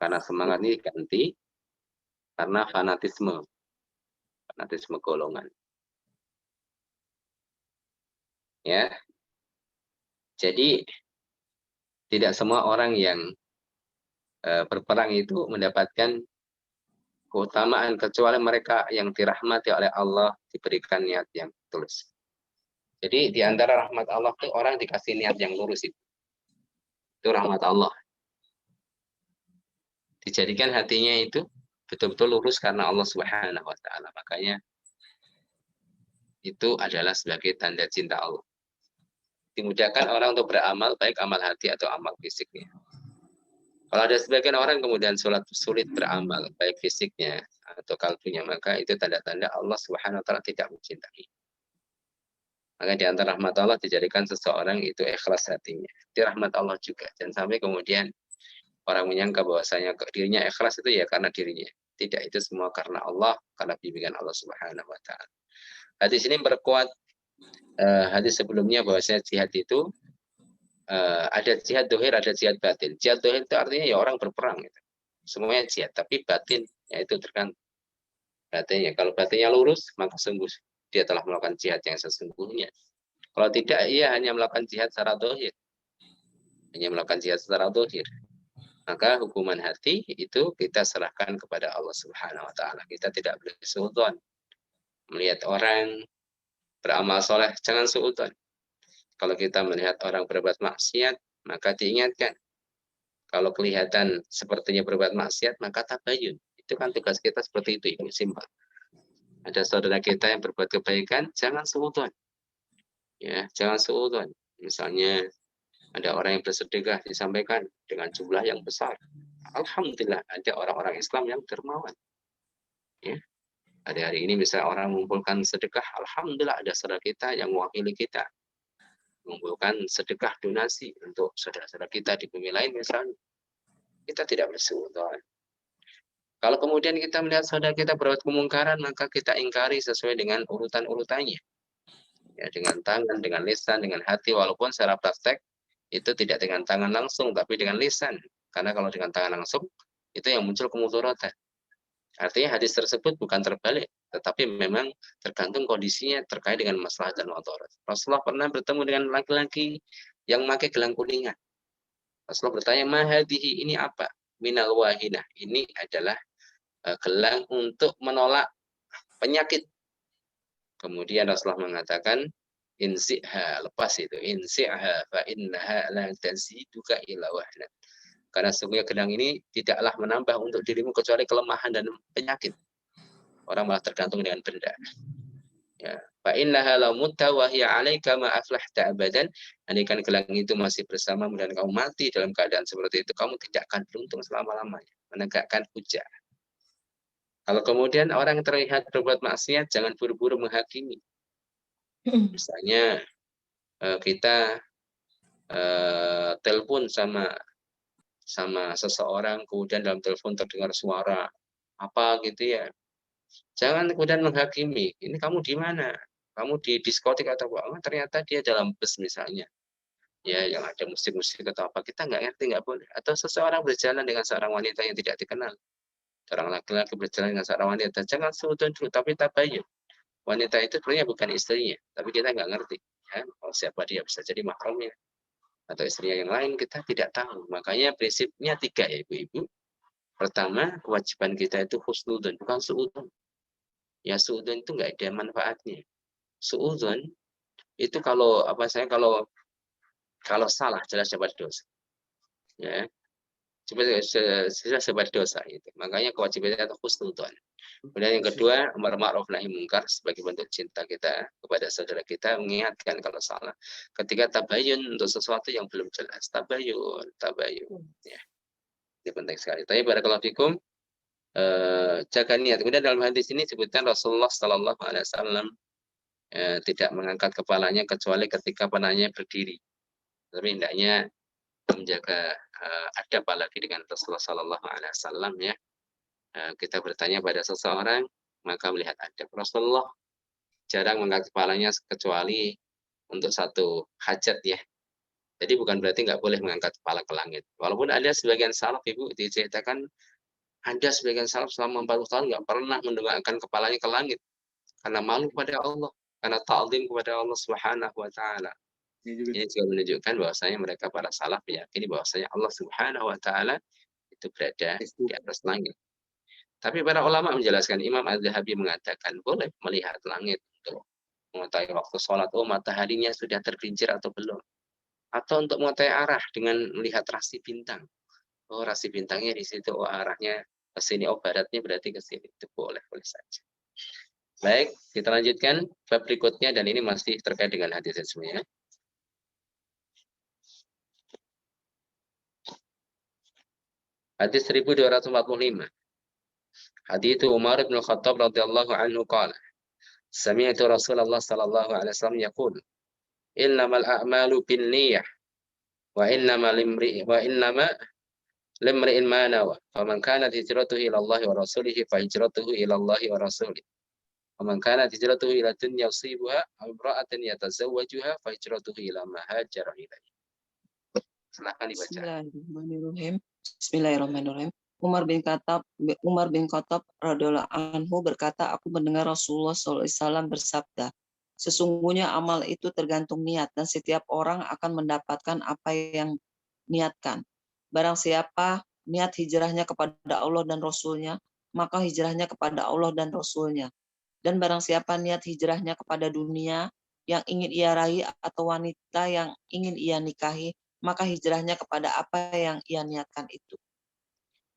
Karena semangat ini diganti karena fanatisme golongan. Ya. Jadi tidak semua orang yang berperang itu mendapatkan keutamaan kecuali mereka yang dirahmati oleh Allah, diberikan niat yang tulus. Jadi di antara rahmat Allah itu orang dikasih niat yang lurus itu. Itu rahmat Allah. Dijadikan hatinya itu betul-betul lurus karena Allah Subhanahu wa taala. Makanya itu adalah sebagai tanda cinta Allah. Dimudahkan orang untuk beramal baik amal hati atau amal fisiknya. Kalau ada sebagian orang kemudian sulit beramal baik fisiknya atau kalbunya, maka itu tanda-tanda Allah Subhanahu wa taala tidak mencintai. Maka di antara rahmat Allah dijadikan seseorang itu ikhlas hatinya. Itu rahmat Allah juga. Jangan sampai kemudian orang menyangka bahwasanya dirinya ikhlas itu ya karena dirinya. Tidak, itu semua karena Allah, karena bimbingan Allah Subhanahu wa taala. Hadis ini memperkuat hadis sebelumnya bahwasanya jihad itu ada jihad dohir, ada jihad batin. Jihad dohir itu artinya ya orang berperang gitu. Semuanya jihad, tapi batin yaitu tergantung batinnya. Kalau batinnya lurus, maka sungguh dia telah melakukan jihad yang sesungguhnya. Kalau tidak, ia hanya melakukan jihad secara dohir. Hanya melakukan jihad secara dohir. Maka hukuman hati itu kita serahkan kepada Allah Subhanahu wa taala. Kita tidak boleh suudzon. Melihat orang beramal soleh, jangan suudzon. Kalau kita melihat orang berbuat maksiat, maka diingatkan. Kalau kelihatan sepertinya berbuat maksiat, maka tabayun. Itu kan tugas kita seperti itu, ini simpel. Ada saudara kita yang berbuat kebaikan, jangan suudzon. Ya, jangan suudzon. Misalnya ada orang yang bersedekah disampaikan dengan jumlah yang besar. Alhamdulillah ada orang-orang Islam yang dermawan. Ya. Hari ini misalnya orang mengumpulkan sedekah, alhamdulillah ada saudara kita yang mewakili kita mengumpulkan sedekah donasi untuk saudara-saudara kita di bumi lain misalnya. Kita tidak bersuudzon. Kalau kemudian kita melihat saudara kita berbuat kemungkaran, maka kita ingkari sesuai dengan urutan-urutannya. Ya, dengan tangan, dengan lisan, dengan hati, walaupun secara praktek itu tidak dengan tangan langsung, tapi dengan lisan. Karena kalau dengan tangan langsung, itu yang muncul kemudaratan. Artinya hadis tersebut bukan terbalik, tetapi memang tergantung kondisinya terkait dengan masalah dan mudarat. Rasulullah pernah bertemu dengan laki-laki yang memakai gelang kuningan. Rasulullah bertanya, "Mahadihi, ini apa?" "Minal wahinah." Ini adalah gelang untuk menolak penyakit. Kemudian Rasulullah mengatakan, "Insi'ha," lepas itu, "Insi'ha fa innaha la taziduka illa wahnan." Karena sesungguhnya gelang ini tidaklah menambah untuk dirimu kecuali kelemahan dan penyakit. Orang malah tergantung dengan benda. Ya. Fa innaha la mutta wa hiya 'alaika ma aflahta abadan. Andaikan gelang itu masih bersamamu dan kamu mati dalam keadaan seperti itu, kamu tidak akan beruntung selama-lamanya. Menegakkan hujah. Kalau kemudian orang terlihat berbuat maksiat, jangan buru-buru menghakimi. Misalnya kita telepon sama seseorang, kemudian dalam telepon terdengar suara apa gitu ya. Jangan kemudian menghakimi, ini kamu di mana? Kamu di diskotik atau apa? Oh, ternyata dia dalam bus misalnya. Ya, yang ada musik-musik atau apa. Kita nggak ngerti, nggak boleh. Atau seseorang berjalan dengan seorang wanita yang tidak dikenal. Seorang laki-laki berjalan dengan seorang wanita. Jangan seudon dulu, tapi tabayun. Wanita itu sebenarnya bukan istrinya, tapi kita nggak ngerti. Ya, oh, siapa dia, bisa jadi mahramnya. Atau istrinya yang lain, kita tidak tahu. Makanya prinsipnya 3 ya ibu-ibu. Pertama, kewajiban kita itu husnudon, bukan suudon. Ya suudon itu nggak ada manfaatnya. Suudon itu kalau kalau salah jelas dapat dosa. Ya, jelas dapat dosa itu. Makanya kewajiban kita itu husnudon. Kemudian yang kedua, amar ma'ruf nahi mungkar sebagai bentuk cinta kita kepada saudara kita, mengingatkan kalau salah. Ketika tabayun untuk sesuatu yang belum jelas, tabayun. Ya, ini penting sekali. Tapi barakallahu fikum, jaga niat. Kemudian dalam hadis ini disebutkan Rasulullah Shallallahu Alaihi Wasallam tidak mengangkat kepalanya kecuali ketika panahnya berdiri. Tapi hendaknya menjaga adab apalagi dengan Rasulullah Shallallahu Alaihi Wasallam ya. Kita bertanya pada seseorang, maka melihat adab. Rasulullah jarang mengangkat kepalanya kecuali untuk satu hajat ya. Jadi bukan berarti nggak boleh mengangkat kepala ke langit. Walaupun ada sebagian salaf ibu diceritakan ada sebagian salaf selama 40 tahun nggak pernah mendongakkan kepalanya ke langit karena malu kepada Allah, karena ta'zim kepada Allah Subhanahu wa taala. Ini juga menunjukkan bahwasanya mereka para salaf meyakini bahwasanya Allah Subhanahu wa taala itu berada di atas langit. Tapi para ulama menjelaskan, Imam Az-Zahabi mengatakan boleh melihat langit untuk mengetahui waktu sholat, oh mataharinya sudah tergelincir atau belum. Atau untuk mengetahui arah dengan melihat rasi bintang. Oh rasi bintangnya di situ, oh arahnya ke sini, oh baratnya berarti ke sini. Itu boleh saja. Baik, kita lanjutkan bab berikutnya dan ini masih terkait dengan hadis semuanya. Hadis 1245. Hadis Umar bin Khattab radhiyallahu anhu qala, sami'tu Rasulullah sallallahu alaihi wasallam yaqul, innamal a'malu binniyah wa innama limri'in ma nawa. Faman kanat hijratuhu ila Allah wa rasulihi fa hijratuhu ila Allah wa rasulihi. Faman kanat hijratuhu ila dunya yusibuha aw imra'atin yatazawwajuha fa hijratuhu ila ma hajara ilaihi. Silakan dibaca. Bismillahirrahmanirrahim. Bismillahirrahmanirrahim. Umar bin Khattab radhiyallahu anhu berkata, aku mendengar Rasulullah SAW bersabda, sesungguhnya amal itu tergantung niat dan setiap orang akan mendapatkan apa yang niatkan. Barang siapa niat hijrahnya kepada Allah dan Rasulnya, maka hijrahnya kepada Allah dan Rasulnya. Dan barang siapa niat hijrahnya kepada dunia yang ingin ia raih atau wanita yang ingin ia nikahi, maka hijrahnya kepada apa yang ia niatkan itu.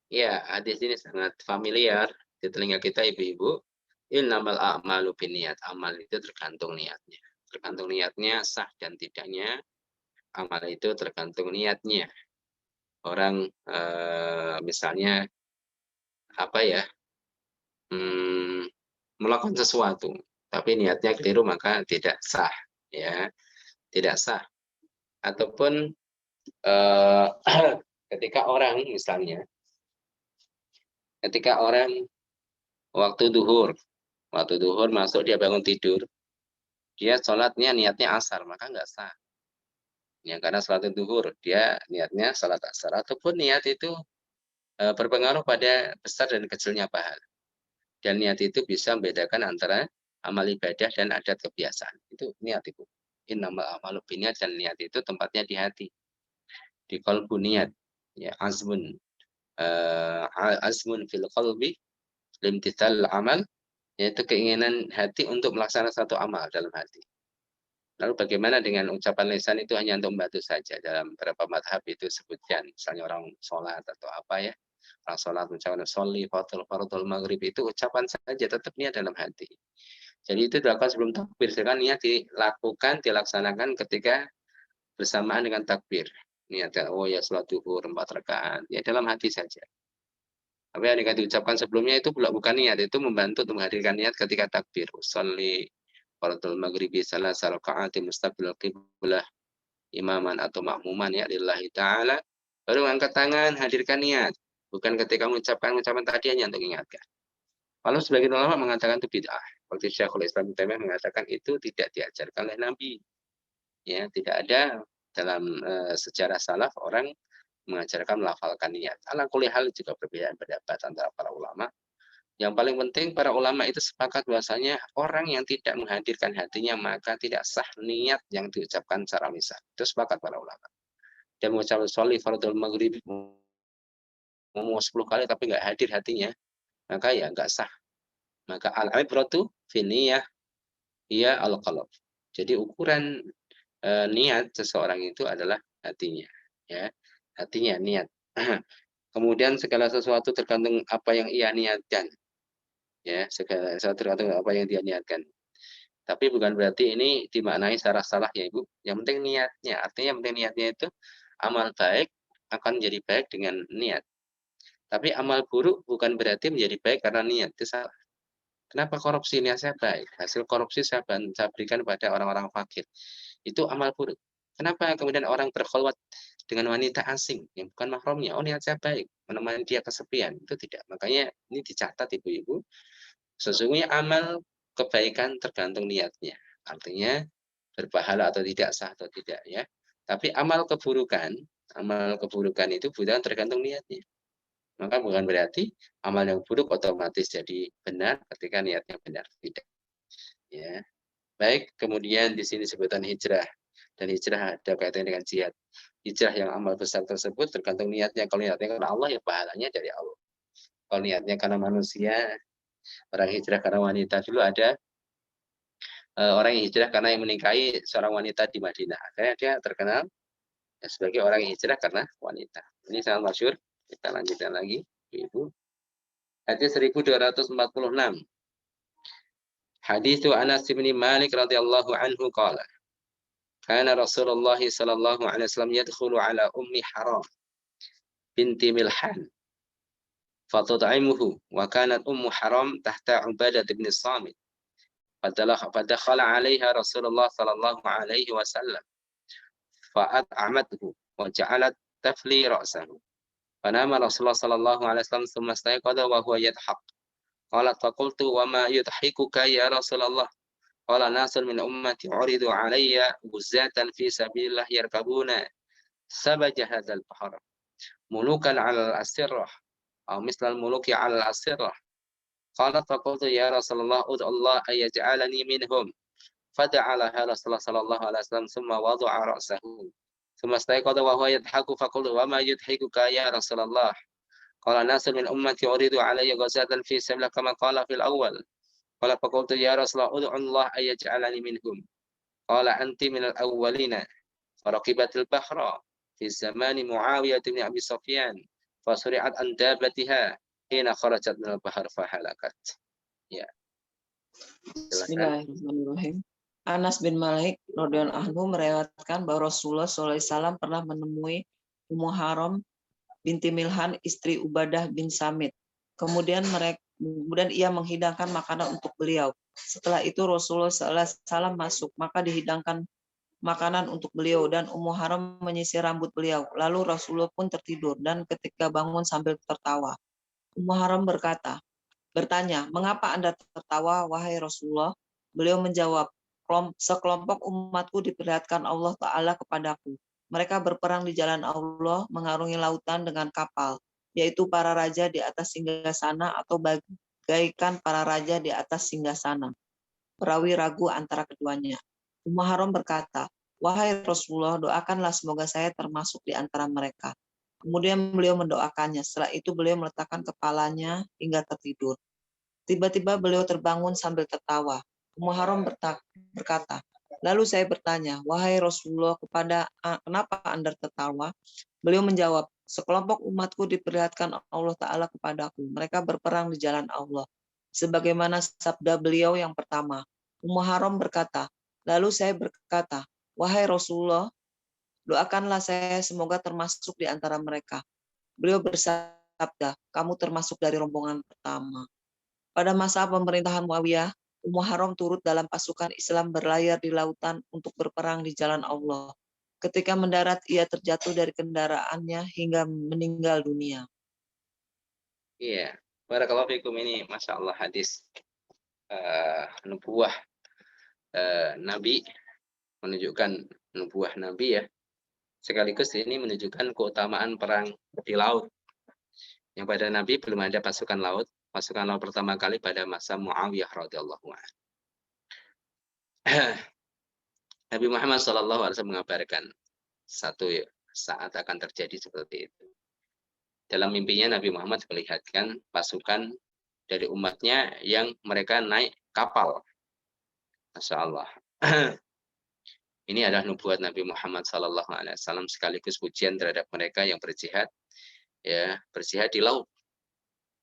Ya, hadis ini sangat familiar di telinga kita ibu-ibu. Innamal a'malu binniyat. Amal itu tergantung niatnya. Tergantung niatnya sah dan tidaknya. Amal itu tergantung niatnya. Orang misalnya apa ya? Melakukan sesuatu tapi niatnya keliru maka tidak sah, ya. Tidak sah. Ataupun ketika orang misalnya waktu duhur masuk dia bangun tidur, dia sholatnya niatnya asar, maka nggak sah. Ya, karena sholat duhur dia niatnya sholat asar, ataupun niat itu berpengaruh pada besar dan kecilnya pahala. Dan niat itu bisa membedakan antara amal ibadah dan adat kebiasaan. Itu niat itu. Innamal a'malu binniyat, dan niat itu tempatnya di hati. Di qalbu niat. Ya, azmun fil qalbi limtithal amal, yaitu keinginan hati untuk melaksanakan satu amal dalam hati. Lalu bagaimana dengan ucapan lisan? Itu hanya untuk membantu saja. Dalam beberapa madhab itu sebutkan, misalnya orang sholat atau apa ya, orang sholat ucapan sholli fardul maghrib, itu ucapan saja, tetap niat dalam hati. Jadi itu dilakukan sebelum takbir, sedangkan niat dilaksanakan ketika bersamaan dengan takbir. Niatkan, oh ya sholat duhur 4 rakaat, ya dalam hati saja. Tapi yang diucapkan sebelumnya itu bukan niat, itu membantu untuk menghadirkan niat ketika takbir. Sholli fardul maghribi salasa raka'atin mustaqbil qiblah imaman atau makmuman ya lillahi ta'ala. Baru angkat tangan, hadirkan niat. Bukan ketika mengucapkan ucapan tadi hanya untuk mengingatkan. Kalau sebagian ulama mengatakan itu bid'ah. Seperti Syekhul Islam Ibnu Taimiyah mengatakan itu tidak diajarkan oleh Nabi. Ya, tidak ada dalam sejarah salaf orang mengajarkan melafalkan niat. Ala kulli hal juga perbedaan pendapat antara para ulama. Yang paling penting para ulama itu sepakat bahwasanya orang yang tidak menghadirkan hatinya maka tidak sah niat yang diucapkan secara lisan. Itu sepakat para ulama. Dia mengucapkan sholli fardul maghrib ngomong 10 kali tapi nggak hadir hatinya, maka ya nggak sah. Maka al-ibratu fi niyyah iya al-qalb. Jadi ukuran niat seseorang itu adalah hatinya, ya. Hatinya niat. Kemudian segala sesuatu tergantung apa yang ia niatkan. Ya, segala sesuatu tergantung apa yang dia niatkan. Tapi bukan berarti ini dimaknai secara salah ya Ibu. Yang penting niatnya. Artinya yang penting niatnya itu amal baik akan menjadi baik dengan niat. Tapi amal buruk bukan berarti menjadi baik karena niat. Itu salah. Kenapa korupsi? Niat saya baik. Hasil korupsi saya berikan pada orang-orang fakir. Itu amal buruk. Kenapa kemudian orang berkholwat dengan wanita asing yang bukan mahramnya? Oh, niat saya baik, menemani dia kesepian. Itu tidak. Makanya ini dicatat ibu-ibu. Sesungguhnya amal kebaikan tergantung niatnya. Artinya berpahala atau tidak, sah atau tidak ya. Tapi amal keburukan itu bukan tergantung niatnya. Maka bukan berarti amal yang buruk otomatis jadi benar ketika niatnya benar, tidak. Ya. Baik, kemudian di sini sebutan hijrah, dan hijrah ada kaitannya dengan jihad. Hijrah yang amal besar tersebut tergantung niatnya. Kalau niatnya karena Allah ya pahalanya dari Allah. Kalau niatnya karena manusia, orang hijrah karena wanita, dulu ada orang yang hijrah karena yang menikahi seorang wanita di Madinah. Akhirnya dia terkenal ya, sebagai orang yang hijrah karena wanita. Ini sangat masyhur. Kita lanjutkan lagi, Ibu. Hadis 1246. Hadis Anas bin Malik radhiyallahu anhu qala kana Rasulullah sallallahu alaihi wasallam yadkhulu ala ummi Haram binti Milhan fatud'imuhu wa kanat ummu Haram tahta Ubadah bin Samit فدخل عليها رسول الله صلى الله عليه وسلم فأطعمته وجعلت تفلي رأسه فنام رسول الله صلى الله عليه وسلم ثم استيقظ وهو يضحك قالت فقلت وما يضحكك يا رسول الله قال ناس من أمتي عرضوا علي غزاة في سبيل الله يركبون سبج هذا البحر ملوكا على الأسرة أو مثل الملوك على الأسرة قالت فقلت يا رسول الله ادعو الله أن يجعلني منهم فدعا لها رسول الله صلى الله عليه وسلم ثم وضع رأسه ثم استيقظ وهو يضحك فقلت وما يضحكك يا رسول الله قال ناس من أمتي عرضوا علي غزاة في سبيل الله كما قال في الأول قال فقلت يا رسول الله ادعو الله أن يجعلني منهم قال أنت من الأولين فركبت البحر في زمان معاوية بن أبي سفيان فسرعت عن دابتها حين خرجت من البحر فهلكت. Ya. Bismillahirrahmanirrahim. Anas bin Malik radhiyallahu anhu meriwayatkan bahwa Rasulullah SAW pernah menemui Ummu Haram binti Milhan, istri Ubadah bin Samit. Kemudian ia menghidangkan makanan untuk beliau. Setelah itu Rasulullah SAW masuk, maka dihidangkan makanan untuk beliau dan Ummu Haram menyisir rambut beliau. Lalu Rasulullah pun tertidur dan ketika bangun sambil tertawa. Ummu Haram bertanya, mengapa Anda tertawa, wahai Rasulullah? Beliau menjawab, sekelompok umatku diperlihatkan Allah Ta'ala kepadaku. Mereka berperang di jalan Allah, mengarungi lautan dengan kapal, yaitu para raja di atas singgasana atau bagaikan para raja di atas singgasana. Perawi ragu antara keduanya. Ummu Haram berkata, wahai Rasulullah, doakanlah semoga saya termasuk di antara mereka. Kemudian beliau mendoakannya. Setelah itu beliau meletakkan kepalanya hingga tertidur. Tiba-tiba beliau terbangun sambil tertawa. Ummu Haram berkata, lalu saya bertanya, wahai Rasulullah, kenapa Anda tertawa? Beliau menjawab, sekelompok umatku diperlihatkan Allah Ta'ala kepadaku. Mereka berperang di jalan Allah. Sebagaimana sabda beliau yang pertama. Ummu Haram berkata, lalu saya berkata, wahai Rasulullah, doakanlah saya semoga termasuk di antara mereka. Beliau bersabda, kamu termasuk dari rombongan pertama. Pada masa pemerintahan Muawiyah, Ummu Haram turut dalam pasukan Islam berlayar di lautan untuk berperang di jalan Allah. Ketika mendarat, ia terjatuh dari kendaraannya hingga meninggal dunia. Iya, barakallahu fikum. Ini Masya Allah hadis nubuah Nabi, menunjukkan nubuah Nabi ya. Sekaligus ini menunjukkan keutamaan perang di laut. Yang pada Nabi belum ada pasukan laut. Pasukan laut pertama kali pada masa Muawiyah radhiyallahu anhu. Nabi Muhammad SAW mengabarkan satu saat akan terjadi seperti itu. Dalam mimpinya Nabi Muhammad melihatkan pasukan dari umatnya yang mereka naik kapal. Masya Allah. Ini adalah nubuat Nabi Muhammad SAW sekaligus pujian terhadap mereka yang berjihad, ya berjihad di laut.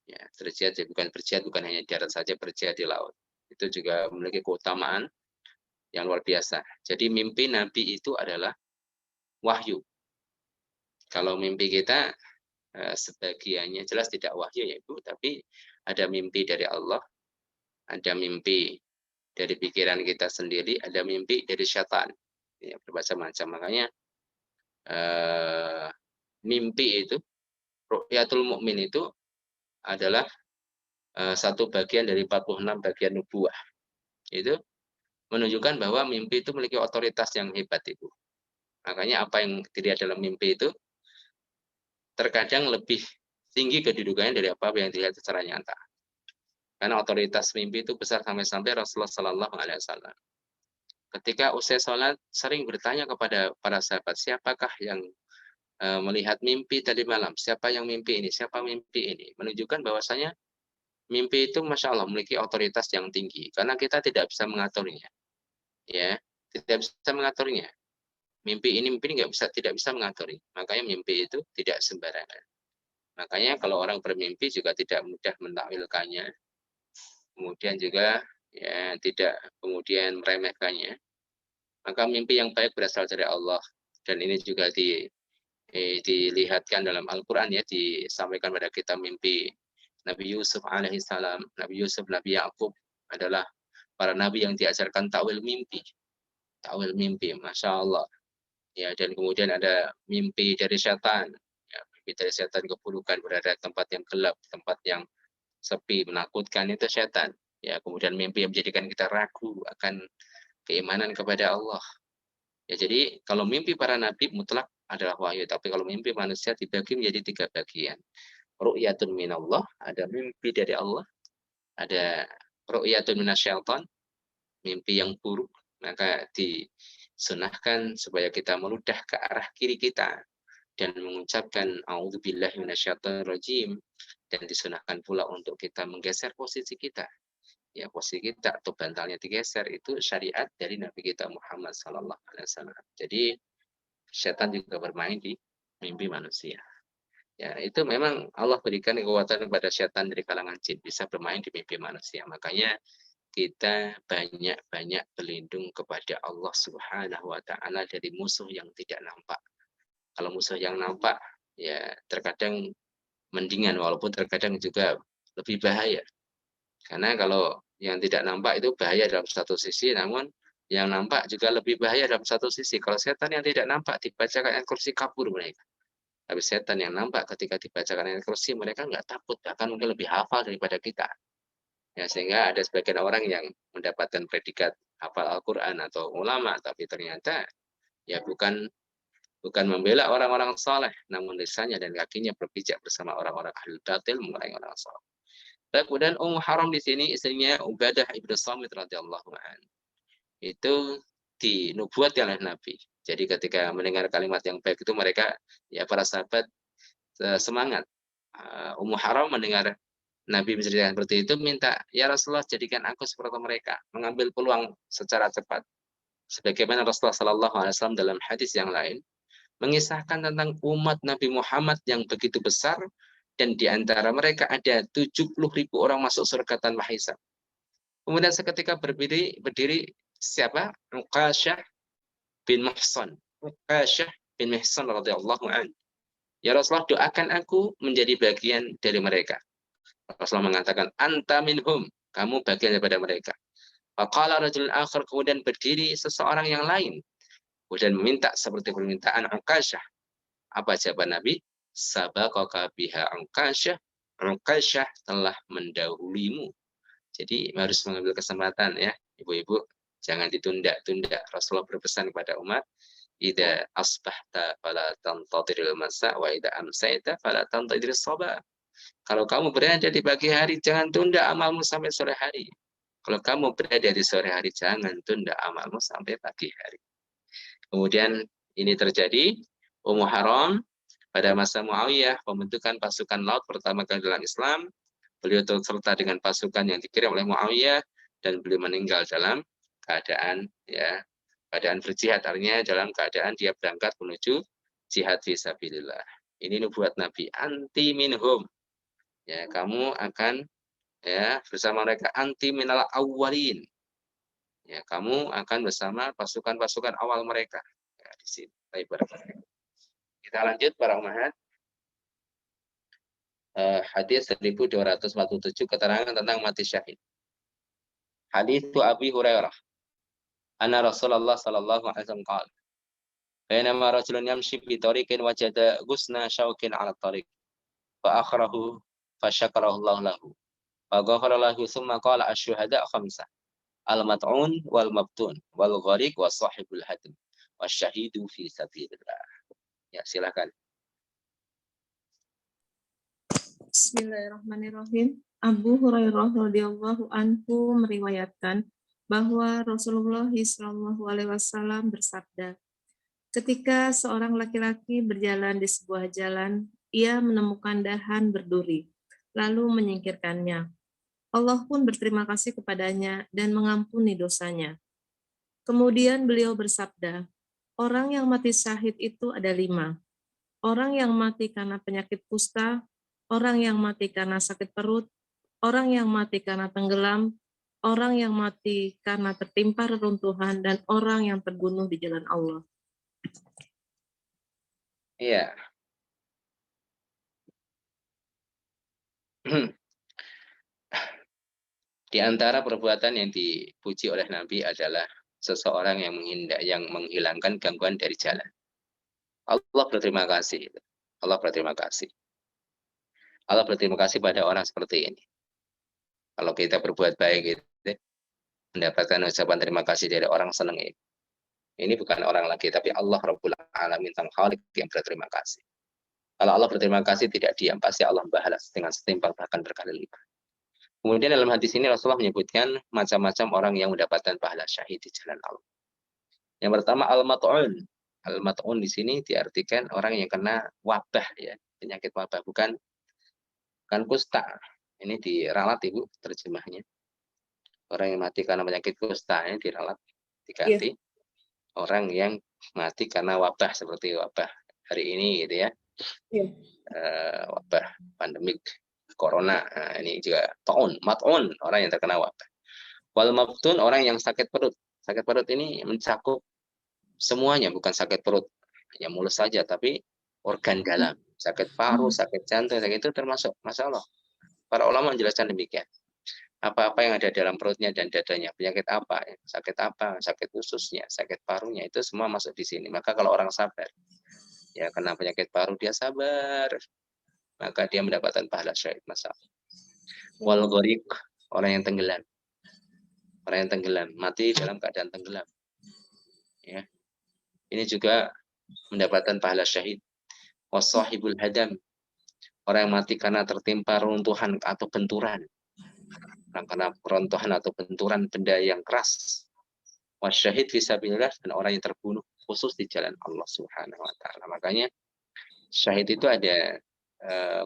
Ya, berjihad bukan hanya di darat saja, berjihad di laut. Itu juga memiliki keutamaan yang luar biasa. Jadi mimpi Nabi itu adalah wahyu. Kalau mimpi kita sebagiannya jelas tidak wahyu ya Ibu, tapi ada mimpi dari Allah, ada mimpi dari pikiran kita sendiri, ada mimpi dari syaitan. Ya, bermacam-macam. Makanya mimpi itu, ru'yatul mukmin itu adalah satu bagian dari 46 bagian nubuah. Itu menunjukkan bahwa mimpi itu memiliki otoritas yang hebat Ibu. Makanya apa yang dilihat dalam mimpi itu terkadang lebih tinggi kedudukannya dari apa yang dilihat secara nyata. Karena otoritas mimpi itu besar sampai-sampai Rasulullah Sallallahu Alaihi Wasallam ketika usai sholat sering bertanya kepada para sahabat, siapakah yang melihat mimpi tadi malam? Siapa yang mimpi ini? Siapa mimpi ini? Menunjukkan bahwasanya mimpi itu Masya Allah memiliki otoritas yang tinggi. Karena kita tidak bisa mengaturnya. ya tidak bisa mengaturnya. Mimpi ini tidak bisa mengaturnya. Makanya mimpi itu tidak sembarangan. Makanya kalau orang bermimpi juga tidak mudah mentakwilkannya. Kemudian juga ya tidak kemudian meremehkannya. Maka mimpi yang baik berasal dari Allah, dan ini juga dilihatkan dalam Al-Quran, ya, disampaikan pada kita mimpi Nabi Yusuf alaihissalam. Nabi Yusuf, Nabi Yakub adalah para nabi yang diajarkan takwil mimpi. Takwil mimpi, Masya Allah. Ya, dan kemudian ada mimpi dari setan. Ya, mimpi dari setan keburukan, berada di tempat yang gelap, tempat yang sepi, menakutkan, itu setan. Ya, kemudian mimpi yang menjadikan kita ragu akan keimanan kepada Allah. Ya, jadi kalau mimpi para nabi mutlak adalah wahyu, tapi kalau mimpi manusia dibagi menjadi 3 bagian. Ru'yatun minallah, ada mimpi dari Allah, ada ru'yatun minasyaitan, mimpi yang buruk, maka disunahkan supaya kita meludah ke arah kiri kita dan mengucapkan a'udzubillahi minasyaitonirrajim, dan disunahkan pula untuk kita menggeser posisi kita. Ya, posisi kita atau bantalnya digeser, itu syariat dari Nabi kita Muhammad SAW. Jadi setan juga bermain di mimpi manusia. Ya, itu memang Allah berikan kekuatan kepada setan dari kalangan jin, bisa bermain di mimpi manusia. Makanya kita banyak-banyak berlindung kepada Allah Subhanahu wa taala dari musuh yang tidak nampak. Kalau musuh yang nampak, ya terkadang mendingan, walaupun terkadang juga lebih bahaya. Karena kalau yang tidak nampak itu bahaya dalam satu sisi, namun yang nampak juga lebih bahaya dalam satu sisi. Kalau setan yang tidak nampak dibacakan ayat kursi, kabur mereka. Tapi setan yang nampak ketika dibacakan ayat kursi, mereka nggak takut, bahkan mungkin lebih hafal daripada kita. Ya, sehingga ada sebagian orang yang mendapatkan predikat hafal Al-Quran atau ulama, tapi ternyata ya bukan membela orang-orang saleh, namun lisannya dan kakinya berpijak bersama orang-orang ahli batil, mengurangi orang saleh. Kemudian Haram di sini istrinya Ubadah ibnu Samit radhiyallahu an. Itu dinubuati oleh Nabi. Jadi ketika mendengar kalimat yang baik itu, mereka, ya para sahabat, semangat. Haram mendengar Nabi menceritakan seperti itu, minta, ya Rasulullah, jadikan aku seperti mereka, mengambil peluang secara cepat. Sebagaimana Rasulullah SAW dalam hadis yang lain mengisahkan tentang umat Nabi Muhammad yang begitu besar, dan di antara mereka ada 70.000 orang masuk surga tanpa hisab. Kemudian seketika berdiri siapa? Uqasyah bin Muhsan. Uqasyah bin Muhsan radhiyallahu an. Ya Rasulullah, doakan aku menjadi bagian dari mereka. Rasulullah mengatakan, anta minhum, kamu bagian daripada mereka. Faqala rajulun akhar, kemudian berdiri seseorang yang lain, kemudian meminta seperti permintaan Uqasyah. Apa jawaban Nabi? Sabaqaka biha Uqasyah, Uqasyah telah mendahulimu. Jadi harus mengambil kesempatan, ya ibu-ibu, jangan ditunda-tunda. Rasulullah berpesan kepada umat, idza asbahta fala tantadiril masa wa idza amsayta fala tantadiril sabah. Kalau kamu berada di pagi hari, jangan tunda amalmu sampai sore hari. Kalau kamu berada di sore hari, jangan tunda amalmu sampai pagi hari. Kemudian ini terjadi, Haram pada masa Muawiyah, pembentukan pasukan laut pertama kali dalam Islam. Beliau turut serta dengan pasukan yang dikirim oleh Muawiyah, dan beliau meninggal dalam keadaan berjihad, artinya dalam keadaan dia berangkat menuju jihad fisabilillah. Ini nubuat Nabi, anti minhum. Ya, kamu akan bersama mereka, anti minal awwalin. Ya, kamu akan bersama pasukan-pasukan awal mereka. Ya, di sini. Kita lanjut para umat. Hadis 1247, keterangan tentang mati syahid. Hadis Abi Hurairah. Anna Rasulullah sallallahu alaihi wasallam qala, bainama rajulun yamshi bi tariqin wajada ghusna shaukin 'ala tariq fa akhrahu fa syakarahu Allah lahu fa ghafara lahu thumma qala asy-syuhada khamsah al-mat'un wal mabtun wal ghariq wa sahibul hadm wasyahidu fi sabilillah. Ya, silakan. Bismillahirrahmanirrahim. Abu Hurairah radhiyallahu anhu meriwayatkan bahwa Rasulullah SAW bersabda, ketika seorang laki-laki berjalan di sebuah jalan, ia menemukan dahan berduri, lalu menyingkirkannya. Allah pun berterima kasih kepadanya dan mengampuni dosanya. Kemudian beliau bersabda, orang yang mati syahid itu ada 5. Orang yang mati karena penyakit kusta, orang yang mati karena sakit perut, orang yang mati karena tenggelam, orang yang mati karena tertimpa reruntuhan, dan orang yang terbunuh di jalan Allah. Iya. Di antara perbuatan yang dipuji oleh Nabi adalah seseorang yang menghilangkan gangguan dari jalan. Allah berterima kasih. Allah berterima kasih. Allah berterima kasih pada orang seperti ini. Kalau kita berbuat baik gitu, mendapatkan ucapan terima kasih dari orang senang ini. Ini bukan orang lagi, tapi Allah Rabbul Alamin Sang Khalik yang berterima kasih. Kalau Allah berterima kasih tidak diam, pasti Allah balas dengan setimpal bahkan berkali lipat. Kemudian dalam hadis ini Rasulullah menyebutkan macam-macam orang yang mendapatkan pahala syahid di jalan Allah. Yang pertama al-mat'un. Al-mat'un di sini diartikan orang yang kena wabah ya, penyakit wabah, bukan kusta. Ini diralat Ibu terjemahnya. Orang yang mati karena penyakit kusta ini diralat, diganti orang yang mati karena wabah seperti wabah hari ini gitu ya. Wabah pandemik corona. Nah, ini juga mat'un, orang yang terkena wabah. Wal mabtun, orang yang sakit perut. Sakit perut ini mencakup semuanya, bukan sakit perut yang mulus saja, tapi organ dalam. Sakit paru, sakit jantung, sakit itu termasuk masalah. Para ulama menjelaskan demikian. Apa-apa yang ada dalam perutnya dan dadanya, penyakit apa, sakit ususnya, sakit parunya, itu semua masuk di sini. Maka kalau orang sabar, ya kena penyakit paru, dia sabar, maka dia mendapatkan pahala syahid masalah. Wal gharik, orang yang tenggelam. Orang yang tenggelam, mati dalam keadaan tenggelam. Ya. Ini juga mendapatkan pahala syahid. Wasahibul hadam, orang yang mati karena tertimpa runtuhan atau benturan. Karena runtuhan atau benturan benda yang keras. Wasyahid fisabilillah, dan orang yang terbunuh khusus di jalan Allah Subhanahu wa taala. Makanya syahid itu ada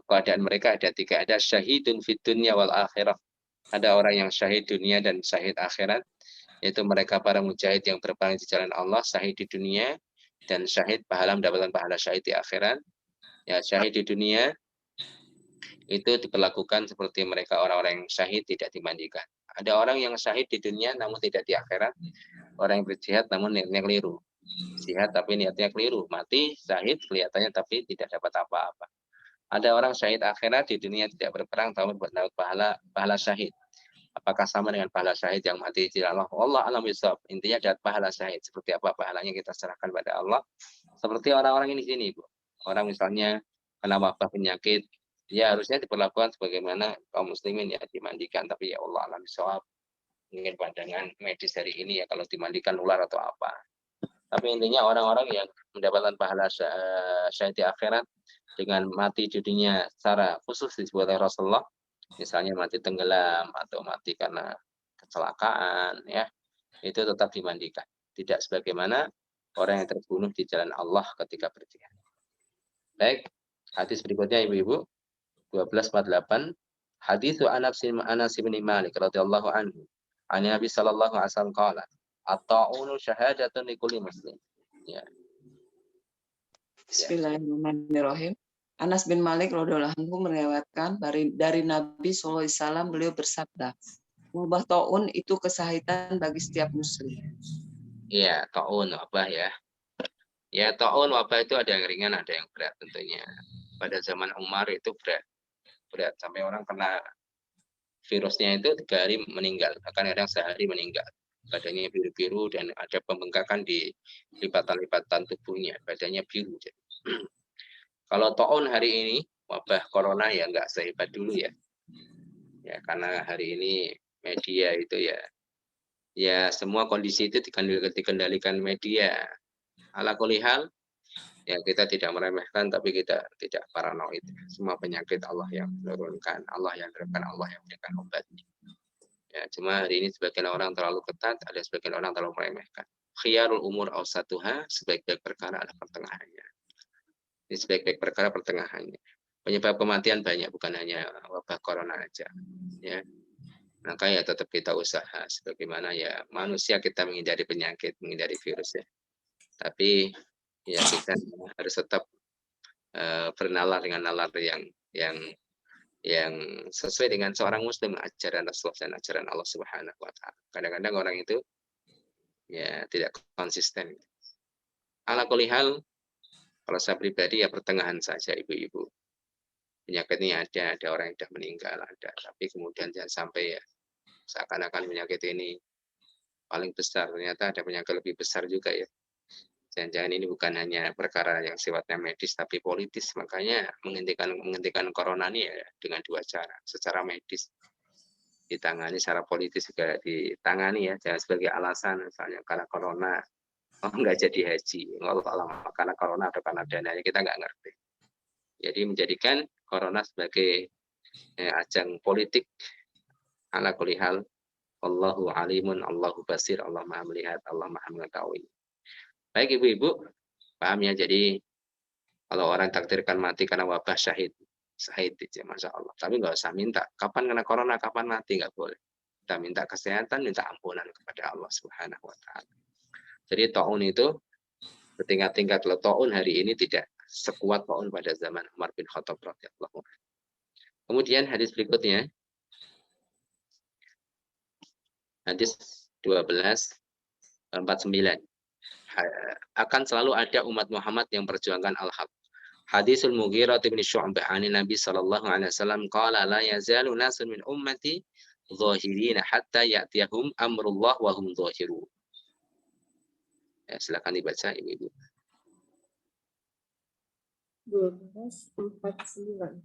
keadaan mereka ada 3. Ada syahidun fid dunya wal akhirah. Ada orang yang syahid dunia dan syahid akhirat, yaitu mereka para mujahid yang berperang di jalan Allah, syahid di dunia, dan syahid pahala mendapatkan pahala syahid di akhirat. Ya, syahid di dunia itu diperlakukan seperti mereka orang-orang yang syahid tidak dimandikan. Ada orang yang syahid di dunia namun tidak di akhirat. Orang yang berjihad namun niatnya keliru. Jihad tapi niatnya keliru. Mati syahid kelihatannya tapi tidak dapat apa-apa. Ada orang syahid akhirat, di dunia tidak berperang tapi dapat pahala syahid. Apakah sama dengan pahala syahid yang mati di Allah? Allah alam bisawab. Intinya dapat pahala syahid. Seperti apa pahalanya kita serahkan pada Allah. Seperti orang-orang ini sini, Bu. Orang misalnya kena wabah penyakit, ya harusnya diperlakukan sebagaimana kaum muslimin, ya dimandikan. Tapi ya Allah alam bisawab. Mungkin pandangan medis hari ini ya kalau dimandikan ular atau apa. Tapi intinya orang-orang yang mendapatkan pahala syahid di akhirat dengan mati di dunia secara khusus disebut oleh Rasulullah, misalnya mati tenggelam atau mati karena kecelakaan, ya itu tetap dimandikan. Tidak sebagaimana orang yang terbunuh di jalan Allah ketika berjihad. Baik, hadis berikutnya ibu-ibu 1248. Hadis Anas bin Malik radhiyallahu anhu. An Nabi sallallahu alaihi wasallam qala, at-ta'unu syahadatun likulli muslim. Ya. Bismillahirrahmanirrahim. Anas bin Malik radhiyallahu anhu meriwayatkan dari Nabi SAW, beliau bersabda, wabah taun itu kesahitan bagi setiap muslim. Iya, taun wabah ya. Ya, taun wabah itu ada yang ringan, ada yang berat tentunya. Pada zaman Umar itu berat sampai orang kena virusnya itu 3 hari meninggal, kadang sehari meninggal. Badannya biru-biru dan ada pembengkakan di lipatan-lipatan tubuhnya, badannya biru. Kalau taun hari ini, wabah corona ya nggak sehebat dulu ya. Ya, karena hari ini media itu ya semua kondisi itu dikendalikan media. Ala kulli hal, ya kita tidak meremehkan, tapi kita tidak paranoid. Semua penyakit Allah yang menurunkan, Allah yang berikan, Allah yang memberikan obat. Ya, cuma hari ini sebagian orang terlalu ketat, ada sebagian orang terlalu meremehkan. Khiyarul umur awsatuha, sebaik-baik perkara adalah pertengahannya. Ini sebaik-baik perkara pertengahannya. Penyebab kematian banyak, bukan hanya wabah corona aja. Ya. maka ya tetap kita usaha sebagaimana ya manusia kita menghindari penyakit, menghindari virus ya. Tapi ya kita harus tetap bernalar dengan nalar yang sesuai dengan seorang muslim, ajaran Rasulullah dan ajaran Allah Subhanahu wa taala. Kadang-kadang orang itu ya tidak konsisten. Ala kulli hal, kalau saya pribadi ya pertengahan saja ibu-ibu. Penyakitnya ada orang yang sudah meninggal ada, tapi kemudian jangan sampai ya seakan-akan penyakit ini paling besar, ternyata ada penyakit lebih besar juga ya. Jangan-jangan ini bukan hanya perkara yang sifatnya medis tapi politis, makanya menghentikan corona ini ya dengan dua cara, secara medis ditangani, secara politis juga ditangani ya, jangan sebagai alasan misalnya karena corona nggak jadi haji, karena corona atau karena dananya kita nggak ngerti. Jadi menjadikan corona sebagai ajang politik. Ala kulli hal, Allahu alimun, Allahu basir, Allah maha melihat, Allah maha mengetahui. Baik ibu-ibu, paham ya, jadi kalau orang takdirkan mati karena wabah syahid ya Masya Allah. Tapi nggak usah minta, kapan kena corona, kapan mati, nggak boleh. Kita minta kesehatan, minta ampunan kepada Allah Subhanahu wa Ta'ala. Jadi taun itu bertingkat-tingkat. Kalau taun hari ini tidak sekuat taun pada zaman Umar bin Khattab radhiyallahu anhu. Kemudian hadis berikutnya, hadis 12:49. Akan selalu ada umat Muhammad yang perjuangkan al-haq. Hadisul Mughirah bin Syu'bah ani Nabi sallallahu alaihi wasallam qala la yazalu nasun min ummati zahirina hatta ya'tiyahum amrullah wa hum zahirun. Ya, silakan dibaca ibu-ibu. 12:49.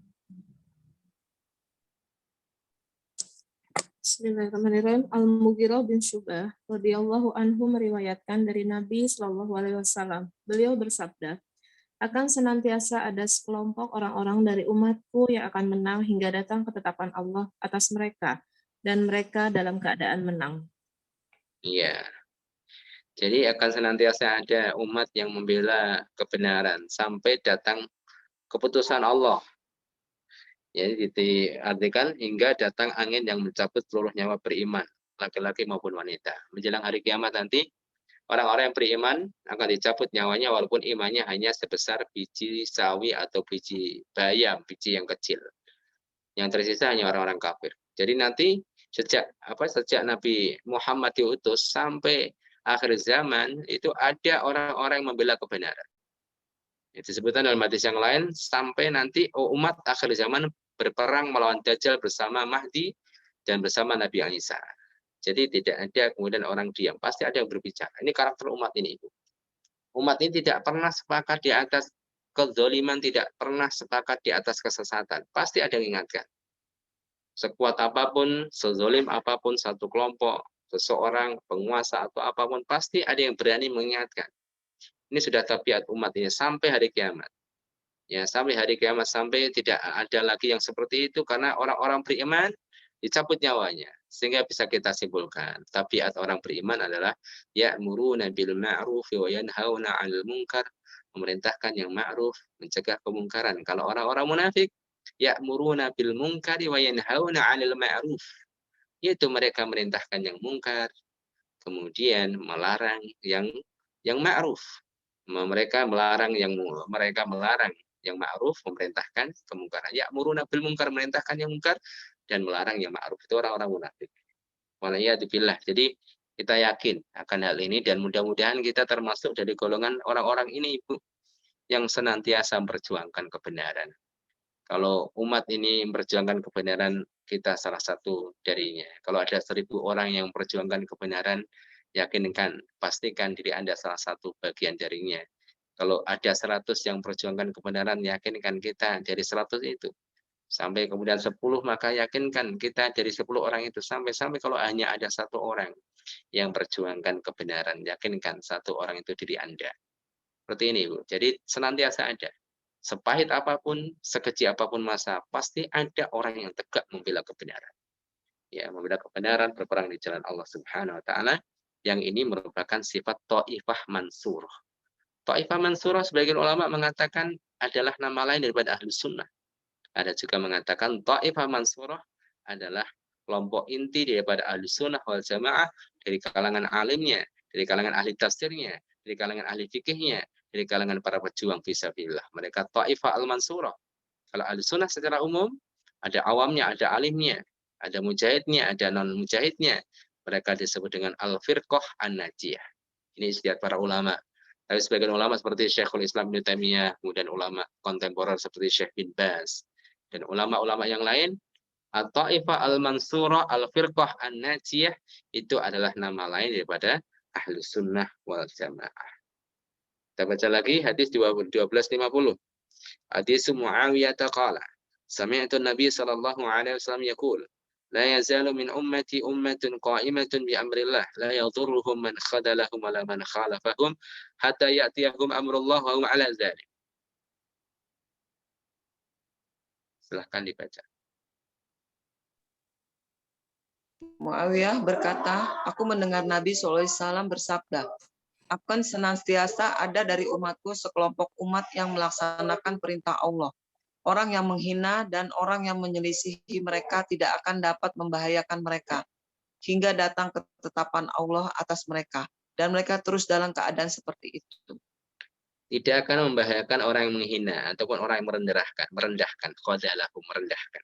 Bismillahirrahmanirrahim. Al-Mughirah bin Syu'bah radhiyallahu anhu meriwayatkan dari Nabi Shallallahu alaihi wasallam. Beliau bersabda, akan senantiasa ada sekelompok orang-orang dari umatku yang akan menang hingga datang ketetapan Allah atas mereka dan mereka dalam keadaan menang. Iya. Jadi akan senantiasa ada umat yang membela kebenaran sampai datang keputusan Allah. Jadi diartikan hingga datang angin yang mencabut seluruh nyawa beriman, laki-laki maupun wanita. Menjelang hari kiamat nanti, orang-orang yang beriman akan dicabut nyawanya walaupun imannya hanya sebesar biji sawi atau biji bayam, biji yang kecil. Yang tersisa hanya orang-orang kafir. Jadi nanti sejak Nabi Muhammad diutus sampai akhir zaman itu ada orang-orang yang membela kebenaran. Itu disebutkan dalam hadis yang lain sampai nanti umat akhir zaman berperang melawan Dajjal bersama Mahdi dan bersama Nabi Isa. Jadi tidak ada kemudian orang diam, pasti ada yang berbicara. Ini karakter umat ini, Ibu. Umat ini tidak pernah sepakat di atas kezaliman, tidak pernah sepakat di atas kesesatan. Pasti ada yang ingatkan. Sekuat apapun, sezalim apapun satu kelompok, seseorang, penguasa atau apapun, pasti ada yang berani mengingatkan. Ini sudah tabiat umat ini sampai hari kiamat. Ya, sampai hari kiamat, sampai tidak ada lagi yang seperti itu karena orang-orang beriman dicabut nyawanya. Sehingga bisa kita simpulkan, tabiat orang beriman adalah ya'muruna bil ma'ruf wa yanhauna 'anil munkar, memerintahkan yang ma'ruf, mencegah kemungkaran. Kalau orang-orang munafik, ya'muruna bil munkari wa yanhauna 'anil ma'ruf, yaitu mereka merintahkan yang mungkar, kemudian melarang yang ma'ruf. Mereka melarang yang ma'ruf, memerintahkan kemungkaran. Ya'muruna bil munkar, merintahkan yang mungkar dan melarang yang ma'ruf. Itu orang-orang munafik. Waliyadzubillah. Jadi kita yakin akan hal ini dan mudah-mudahan kita termasuk dari golongan orang-orang ini, Ibu, yang senantiasa memperjuangkan kebenaran. Kalau umat ini memperjuangkan kebenaran, kita salah satu darinya. Kalau ada 1000 orang yang memperjuangkan kebenaran, yakinkan, pastikan diri Anda salah satu bagian darinya. Kalau ada 100 yang memperjuangkan kebenaran, yakinkan kita dari 100 itu. Sampai kemudian 10, maka yakinkan kita dari 10 orang itu. Sampai kalau hanya ada 1 orang yang memperjuangkan kebenaran, yakinkan 1 orang itu diri Anda. Seperti ini, Bu. Jadi senantiasa ada. Sepahit apapun, sekeji apapun masa, pasti ada orang yang tegak membela kebenaran. Ya, membela kebenaran, berperang di jalan Allah Subhanahu wa taala. Yang ini merupakan sifat Thaifah Mansurah. Thaifah Mansurah sebagian ulama mengatakan adalah nama lain daripada Ahlus Sunnah. Ada juga mengatakan Thaifah Mansurah adalah kelompok inti daripada ahli sunnah wal jamaah, dari kalangan alimnya, dari kalangan ahli tafsirnya, dari kalangan ahli fikihnya, dari kalangan para pejuang fisabilillah. Mereka Taifah al-Mansurah. Kalau ahli sunnah secara umum, ada awamnya, ada alimnya, ada mujahidnya, ada non-mujahidnya. Mereka disebut dengan al-firqah an-najiyah. Ini istilah para ulama. Tapi sebagian ulama seperti Syekhul Islam Ibnu Taimiyah, kemudian ulama kontemporer seperti Syekh bin Baz, dan ulama-ulama yang lain, At-Taifah al-Mansurah al-Firqah an-Najiyah itu adalah nama lain daripada Ahlus Sunnah wal Jamaah. Kita baca lagi hadis 1250. Hadis Muawiyah qala, sami'tu Nabi sallallahu alaihi wasallam yaqul, la yazalu min ummati ummatun qa'imatun bi amrillah la yadhurruhum man khadalahum wala man khalafahum hatta ya'tiyahum amrullah wa hum ala dzalik. Silahkan dibaca. Muawiyah berkata, aku mendengar Nabi SAW bersabda, akan senantiasa ada dari umatku sekelompok umat yang melaksanakan perintah Allah. Orang yang menghina dan orang yang menyelisihi mereka tidak akan dapat membahayakan mereka hingga datang ketetapan Allah atas mereka, dan mereka terus dalam keadaan seperti itu. Tidak akan membahayakan orang yang menghina ataupun orang yang merendahkan, khadalahum, merendahkan.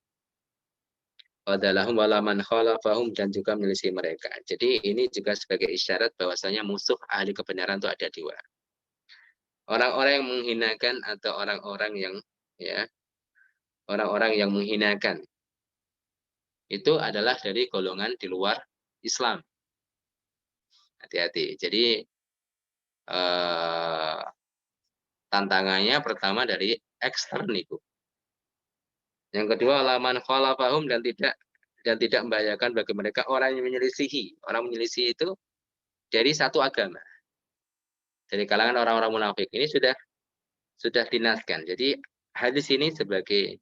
Khadalahum wala man khalafahum, dan juga menyelisih mereka. Jadi ini juga sebagai isyarat bahwasanya musuh ahli kebenaran itu ada dua. Orang-orang yang menghinakan atau orang-orang yang menghinakan itu adalah dari golongan di luar Islam. Hati-hati. Jadi tantangannya pertama dari ekstern itu. Yang kedua, laman khalafahum, dan tidak membahayakan bagi mereka orang yang menyelisihi. Orang menyelisihi itu dari satu agama. Dari kalangan orang-orang munafik. Ini sudah dinaskan. Jadi hadis ini sebagai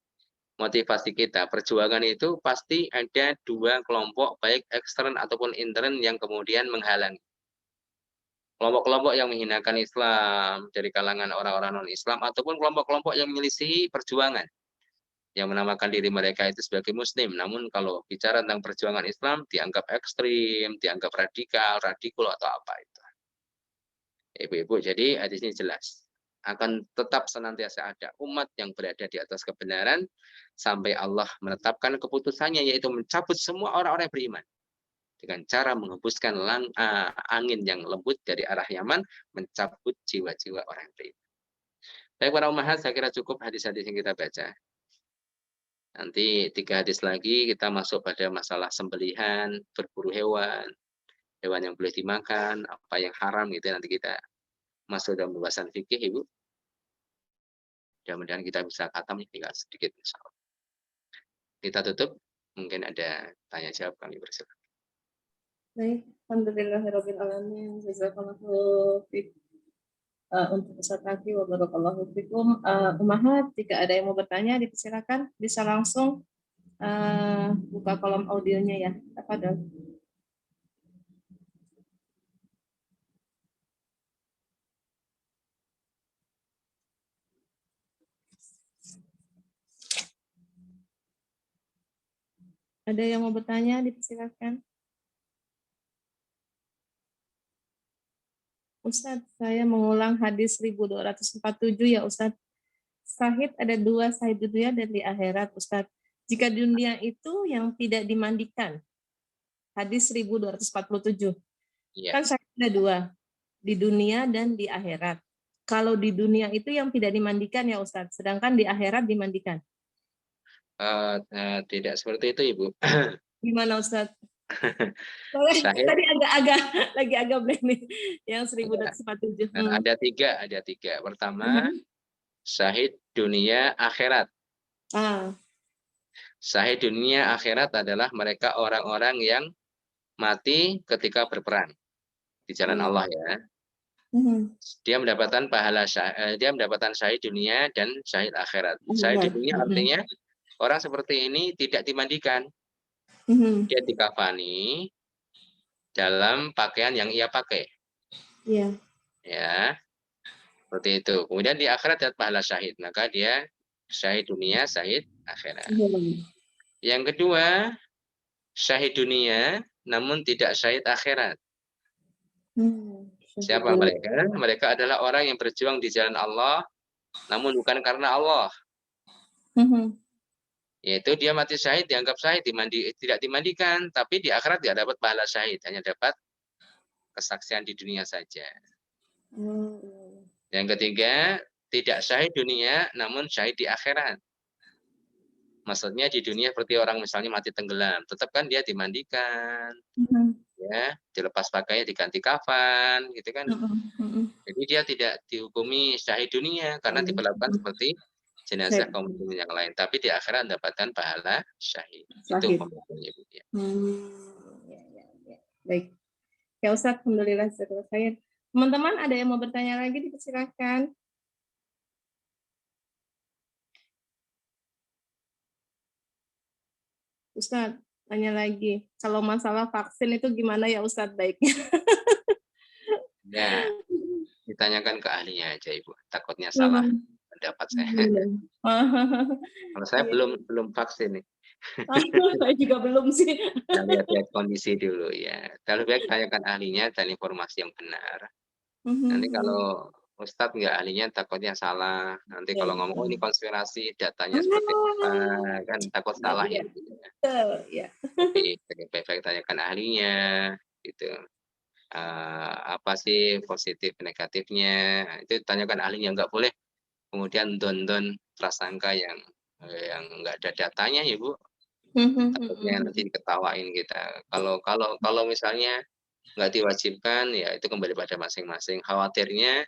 motivasi kita. Perjuangan itu pasti ada dua kelompok, baik ekstern ataupun intern, yang kemudian menghalangi. Kelompok-kelompok yang menghinakan Islam dari kalangan orang-orang non-Islam, ataupun kelompok-kelompok yang menyelisihi perjuangan, yang menamakan diri mereka itu sebagai Muslim. Namun kalau bicara tentang perjuangan Islam, dianggap ekstrim, dianggap radikal atau apa itu. Ibu-ibu, jadi hadis ini jelas. Akan tetap senantiasa ada umat yang berada di atas kebenaran sampai Allah menetapkan keputusannya, yaitu mencabut semua orang-orang yang beriman dengan cara menghembuskan angin yang lembut dari arah Yaman, mencabut jiwa-jiwa orang yang beriman. Baik para ummahat, saya kira cukup hadis-hadis yang kita baca. Nanti 3 hadis lagi kita masuk pada masalah sembelihan, berburu hewan yang boleh dimakan, apa yang haram, gitu. Nanti kita masuk dalam pembahasan fikih, Ibu. Mudah-mudahan kita bisa khatam tinggal sedikit, insyaallah. Kita tutup, mungkin ada tanya jawab, kami bersilakan. Baik, alhamdulillahirabbil alamin. Jazakallahu fiik. Untuk Ustaz Aki wa barakallahu fikum. Ummahat, jika ada yang mau bertanya dipersilakan, bisa langsung buka kolom audionya ya. Tafadhol. Ada yang mau bertanya dipersilakan. Ustadz, saya mengulang hadis 1247 ya Ustadz. Syahid ada 2, syahid di dunia dan di akhirat Ustadz. Jika di dunia itu yang tidak dimandikan, hadis 1247. Ya. Kan syahid ada 2, di dunia dan di akhirat. Kalau di dunia itu yang tidak dimandikan ya Ustadz, sedangkan di akhirat dimandikan. Tidak seperti itu, Ibu. Gimana Ustadz? Syahid, Tadi agak blank nih, yang 1247. Ada tiga. Pertama, syahid dunia akhirat. Syahid dunia akhirat adalah mereka orang-orang yang mati ketika berperang di jalan Allah ya. Dia mendapatkan dia mendapatkan syahid dunia dan syahid akhirat. Syahid dunia artinya orang seperti ini tidak dimandikan. Dia dikafani dalam pakaian yang ia pakai. Iya. Ya. Seperti itu. Kemudian di akhirat dapat pahala syahid, maka dia syahid dunia, syahid akhirat. Yang kedua, syahid dunia namun tidak syahid akhirat. Siapa syahid mereka? Mereka adalah orang yang berjuang di jalan Allah namun bukan karena Allah. dunia. Yaitu dia mati syahid dianggap syahid, tidak dimandikan, tapi di akhirat tidak dapat pahala syahid, hanya dapat kesaksian di dunia saja. Yang ketiga, tidak syahid dunia namun syahid di akhirat. Maksudnya di dunia seperti orang misalnya mati tenggelam, tetap kan dia dimandikan, ya, dilepas pakainya, diganti kafan, gitu kan. Jadi dia tidak dihukumi syahid dunia karena diperlakukan seperti jenazah kaum muslimin yang lain, tapi di akhirat mendapatkan pahala syahid. Itu pemahamannya, Bu. Ya. Ya. Baik. Ya Ustaz, alhamdulillah selesai. Teman-teman ada yang mau bertanya lagi, dipersilakan. Ustaz, tanya lagi. Kalau masalah vaksin itu gimana ya Ustaz baiknya? Ya, ditanyakan ke ahlinya aja Ibu. Takutnya salah pendapat saya. Kalau saya belum vaksin nih. Saya juga belum sih. Kita lihat kondisi dulu ya. Kalau baik tanyakan ahlinya dan informasi yang benar. Nanti kalau Ustadz nggak ahlinya takutnya salah. Nanti kalau ngomong ini konspirasi, datanya seperti apa, kan takut salah ya. Jadi baik-baik tanyakan ahlinya, gitu. Apa sih positif negatifnya? Itu tanyakan ahlinya, nggak boleh kemudian don prasangka yang nggak ada datanya ya Bu. Takutnya nanti diketawain kita. Kalau misalnya nggak diwajibkan ya itu kembali pada masing-masing. Khawatirnya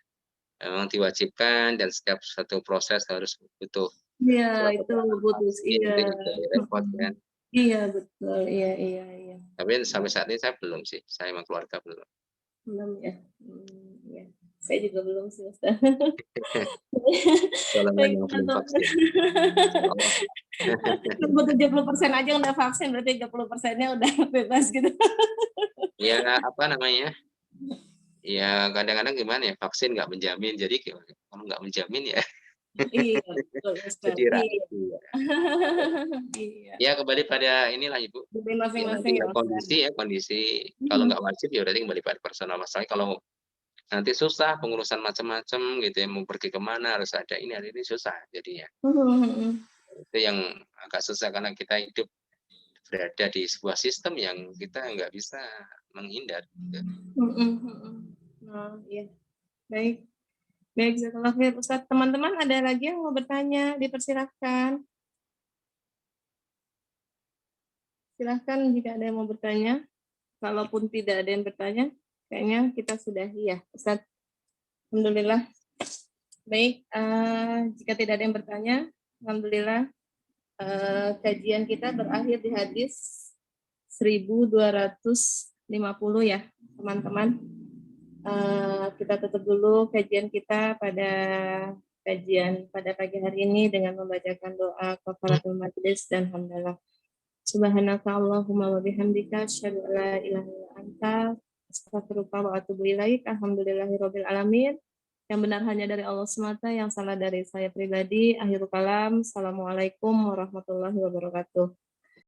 memang diwajibkan dan setiap satu proses harus butuh itu butuh repot kan. Iya betul, iya. Tapi sampai saat ini saya belum sih, saya sama keluarga belum. Belum ya. Ya. Saya juga belum sih Ustaz. Kalau memang belum vaksin. 70% aja udah vaksin, berarti 30%-nya udah bebas gitu. Ya apa namanya? Ya kadang-kadang gimana ya, vaksin nggak menjamin, jadi kalau nggak menjamin ya. Iya, betul Ustaz. Jadi ragu. Iya. Ya kembali pada inilah Ibu. Masing-masing ya, kondisi. Kalau nggak wajib ya berarti kembali pada personal. Masalahnya kalau nanti susah pengurusan macam-macam gitu ya, mau pergi kemana harus ada ini susah jadinya. Itu yang agak susah karena kita hidup berada di sebuah sistem yang kita nggak bisa menghindar. Gitu. Iya. Baik, jazakallah khair Ustaz. Teman-teman ada lagi yang mau bertanya, dipersilahkan. Silahkan jika ada yang mau bertanya. Kalaupun tidak ada yang bertanya, kayaknya kita sudahi ya Ustaz. Alhamdulillah. Baik, jika tidak ada yang bertanya, alhamdulillah kajian kita berakhir di hadis 1250 ya, teman-teman. Kita tutup dulu kajian kita pada pagi hari ini dengan membacakan doa kafaratul majlis dan hamdalah. Subhanaka Allahumma wa bihamdika asyhadu an la ilaha illa anta astaghfiruka wa atubu ilaik. Alhamdulillahirabbil alamin. Yang benar hanya dari Allah semata, yang salah dari saya pribadi. Akhirul kalam. Assalamualaikum warahmatullahi wabarakatuh.